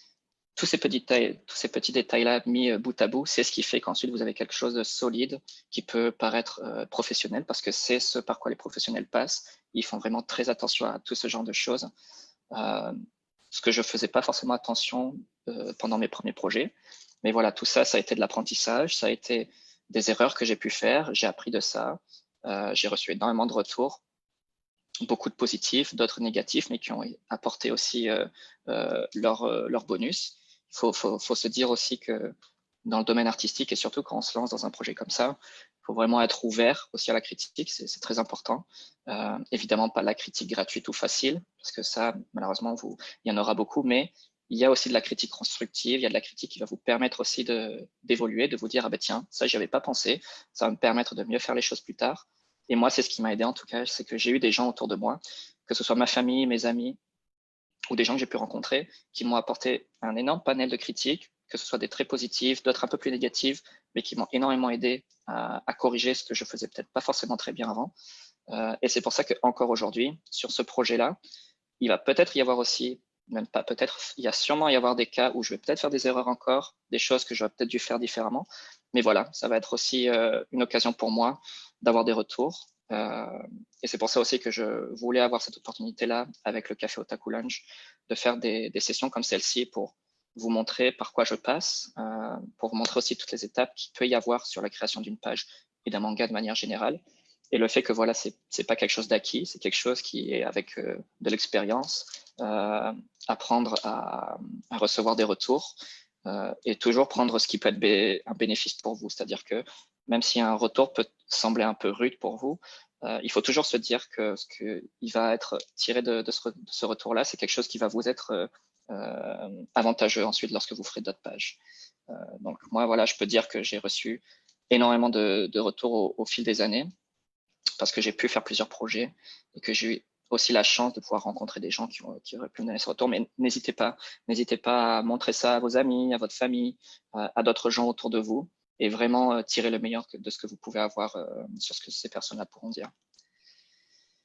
S2: tous ces petits détails-là mis bout à bout, c'est ce qui fait qu'ensuite vous avez quelque chose de solide qui peut paraître professionnel, parce que c'est ce par quoi les professionnels passent. Ils font vraiment très attention à tout ce genre de choses. Ce que je faisais pas forcément attention pendant mes premiers projets. Mais voilà, tout ça, ça a été de l'apprentissage, ça a été des erreurs que j'ai pu faire, j'ai appris de ça. J'ai reçu énormément de retours, beaucoup de positifs, d'autres négatifs, mais qui ont apporté aussi leur bonus. Il faut se dire aussi que dans le domaine artistique, et surtout quand on se lance dans un projet comme ça, il faut vraiment être ouvert aussi à la critique, c'est très important. Évidemment, pas la critique gratuite ou facile, parce que ça, malheureusement, il y en aura beaucoup, mais il y a aussi de la critique constructive, il y a de la critique qui va vous permettre aussi d'évoluer, de vous dire, ah ben tiens, ça, j'y avais pas pensé, ça va me permettre de mieux faire les choses plus tard. Et moi, c'est ce qui m'a aidé en tout cas, c'est que j'ai eu des gens autour de moi, que ce soit ma famille, mes amis, ou des gens que j'ai pu rencontrer, qui m'ont apporté un énorme panel de critiques, que ce soit des très positives, d'autres un peu plus négatives, mais qui m'ont énormément aidé à corriger ce que je faisais peut-être pas forcément très bien avant. Et c'est pour ça qu'encore aujourd'hui, sur ce projet-là, il va peut-être y avoir aussi, même pas peut-être, il y a sûrement y avoir des cas où je vais peut-être faire des erreurs encore, des choses que j'aurais peut-être dû faire différemment. Mais voilà, ça va être aussi une occasion pour moi d'avoir des retours. Et c'est pour ça aussi que je voulais avoir cette opportunité-là avec le Café Otaku Lunch, de faire des sessions comme celle-ci pour vous montrer par quoi je passe, pour vous montrer aussi toutes les étapes qu'il peut y avoir sur la création d'une page et d'un manga de manière générale. Et le fait que voilà, c'est pas quelque chose d'acquis, c'est quelque chose qui est avec de l'expérience, apprendre à recevoir des retours et toujours prendre ce qui peut être un bénéfice pour vous. C'est-à-dire que même si un retour peut sembler un peu rude pour vous, il faut toujours se dire que ce qui va être tiré de ce retour-là, c'est quelque chose qui va vous être avantageux ensuite lorsque vous ferez d'autres pages. Donc moi, voilà, je peux dire que j'ai reçu énormément de retours au fil des années, parce que j'ai pu faire plusieurs projets et que j'ai eu aussi la chance de pouvoir rencontrer des gens qui auraient pu me donner ce retour. Mais n'hésitez pas à montrer ça à vos amis, à votre famille, à d'autres gens autour de vous, et vraiment tirer le meilleur de ce que vous pouvez avoir sur ce que ces personnes-là pourront dire.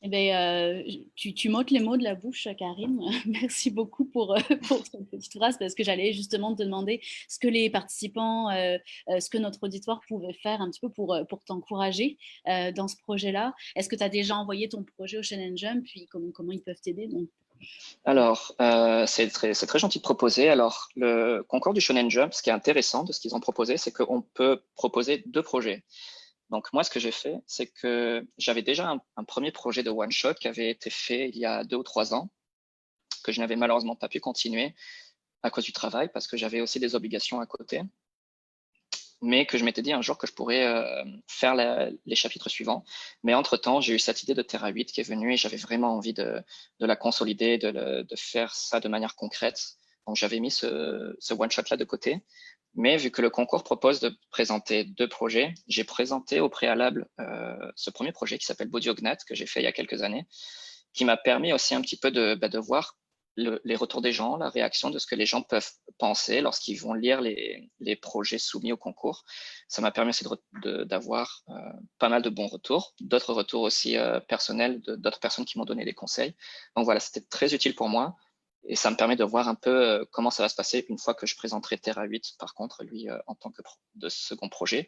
S3: Eh bien, tu m'ôtes les mots de la bouche, Karim. Merci beaucoup pour cette petite phrase, parce que j'allais justement te demander ce que les participants, ce que notre auditoire pouvait faire un petit peu pour t'encourager dans ce projet-là. Est-ce que tu as déjà envoyé ton projet au Shonen Jump, puis comment ils peuvent t'aider?
S2: Alors, c'est très gentil de proposer. Alors, le concours du Shonen Jump, ce qui est intéressant de ce qu'ils ont proposé, c'est qu'on peut proposer 2 projets. Donc moi, ce que j'ai fait, c'est que j'avais déjà un premier projet de one-shot qui avait été fait il y a 2 ou 3 ans, que je n'avais malheureusement pas pu continuer à cause du travail, parce que j'avais aussi des obligations à côté, mais que je m'étais dit un jour que je pourrais faire les chapitres suivants. Mais entre-temps, j'ai eu cette idée de Terra 8 qui est venue, et j'avais vraiment envie de la consolider, de faire ça de manière concrète. Donc j'avais mis ce one-shot-là de côté. Mais vu que le concours propose de présenter 2 projets, j'ai présenté au préalable ce premier projet qui s'appelle Bodiognat, que j'ai fait il y a quelques années, qui m'a permis aussi un petit peu de voir les retours des gens, la réaction de ce que les gens peuvent penser lorsqu'ils vont lire les projets soumis au concours. Ça m'a permis aussi d'avoir pas mal de bons retours, d'autres retours aussi personnels, d'autres personnes qui m'ont donné des conseils. Donc voilà, c'était très utile pour moi. Et ça me permet de voir un peu comment ça va se passer une fois que je présenterai Terra 8, par contre, lui, en tant que de second projet,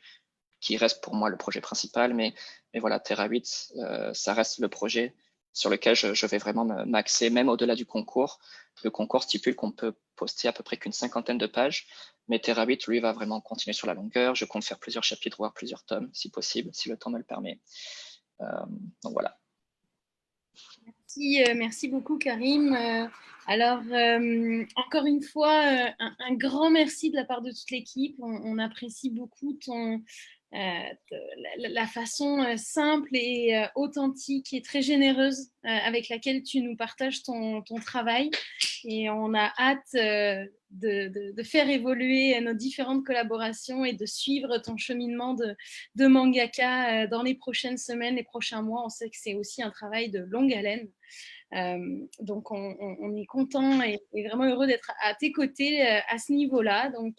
S2: qui reste pour moi le projet principal. Mais voilà, Terra 8, ça reste le projet sur lequel je vais vraiment m'axer, même au-delà du concours. Le concours stipule qu'on peut poster à peu près qu'une 50aine de pages, mais Terra 8, lui, va vraiment continuer sur la longueur. Je compte faire plusieurs chapitres, voire plusieurs tomes, si possible, si le temps me le permet. Donc voilà.
S1: Merci beaucoup, Karim. Alors, encore une fois, un grand merci de la part de toute l'équipe. On apprécie beaucoup la façon simple et authentique et très généreuse avec laquelle tu nous partages ton travail. Et on a hâte de faire évoluer nos différentes collaborations et de suivre ton cheminement de mangaka dans les prochaines semaines, les prochains mois. On sait que c'est aussi un travail de longue haleine. Donc, on est content et vraiment heureux d'être à tes côtés à ce niveau-là. Donc,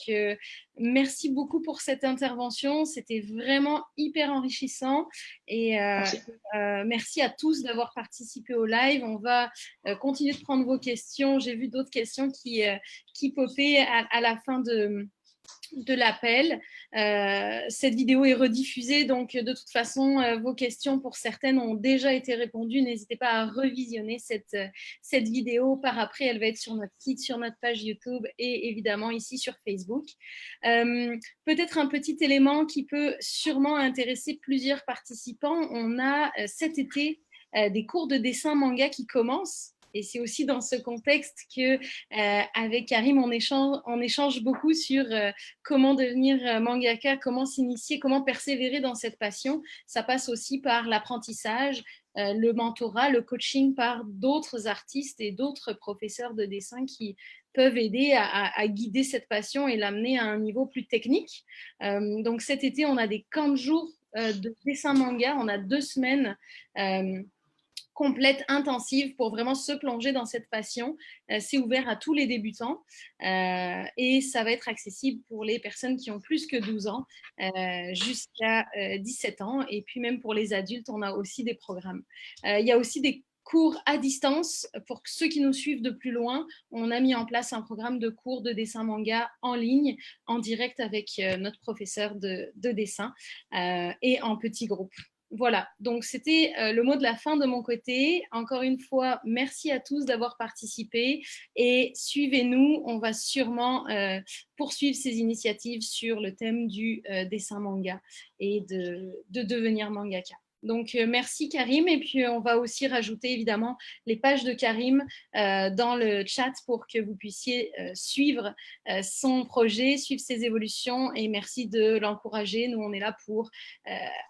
S1: merci beaucoup pour cette intervention. C'était vraiment hyper enrichissant. Et merci à tous d'avoir participé au live. On va continuer de prendre vos questions. J'ai vu d'autres questions qui popaient à la fin de l'appel. Cette vidéo est rediffusée, donc de toute façon, vos questions pour certaines ont déjà été répondues. N'hésitez pas à revisionner cette vidéo par après. Elle va être sur notre site, sur notre page YouTube et évidemment ici sur Facebook. Peut-être un petit élément qui peut sûrement intéresser plusieurs participants. On a cet été des cours de dessin manga qui commencent. Et c'est aussi dans ce contexte que, avec Karim, on échange beaucoup sur comment devenir mangaka, comment s'initier, comment persévérer dans cette passion. Ça passe aussi par l'apprentissage, le mentorat, le coaching par d'autres artistes et d'autres professeurs de dessin qui peuvent aider à guider cette passion et l'amener à un niveau plus technique. Donc cet été, on a des camps de jour de dessin manga. On a 2 semaines complète, intensive, pour vraiment se plonger dans cette passion. C'est ouvert à tous les débutants et ça va être accessible pour les personnes qui ont plus que 12 ans jusqu'à 17 ans. Et puis même pour les adultes, on a aussi des programmes. Il y a aussi des cours à distance. Pour ceux qui nous suivent de plus loin, on a mis en place un programme de cours de dessin manga en ligne, en direct avec notre professeur de dessin et en petits groupes. Voilà, donc c'était le mot de la fin de mon côté. Encore une fois, merci à tous d'avoir participé et suivez-nous. On va sûrement poursuivre ces initiatives sur le thème du dessin manga et de devenir mangaka. Donc, merci Karim. Et puis, on va aussi rajouter évidemment les pages de Karim dans le chat pour que vous puissiez suivre son projet, suivre ses évolutions. Et merci de l'encourager. Nous, on est là pour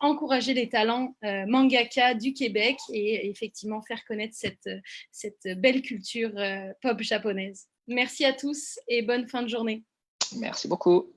S1: encourager les talents mangaka du Québec et effectivement faire connaître cette belle culture pop japonaise. Merci à tous et bonne fin de journée.
S2: Merci beaucoup.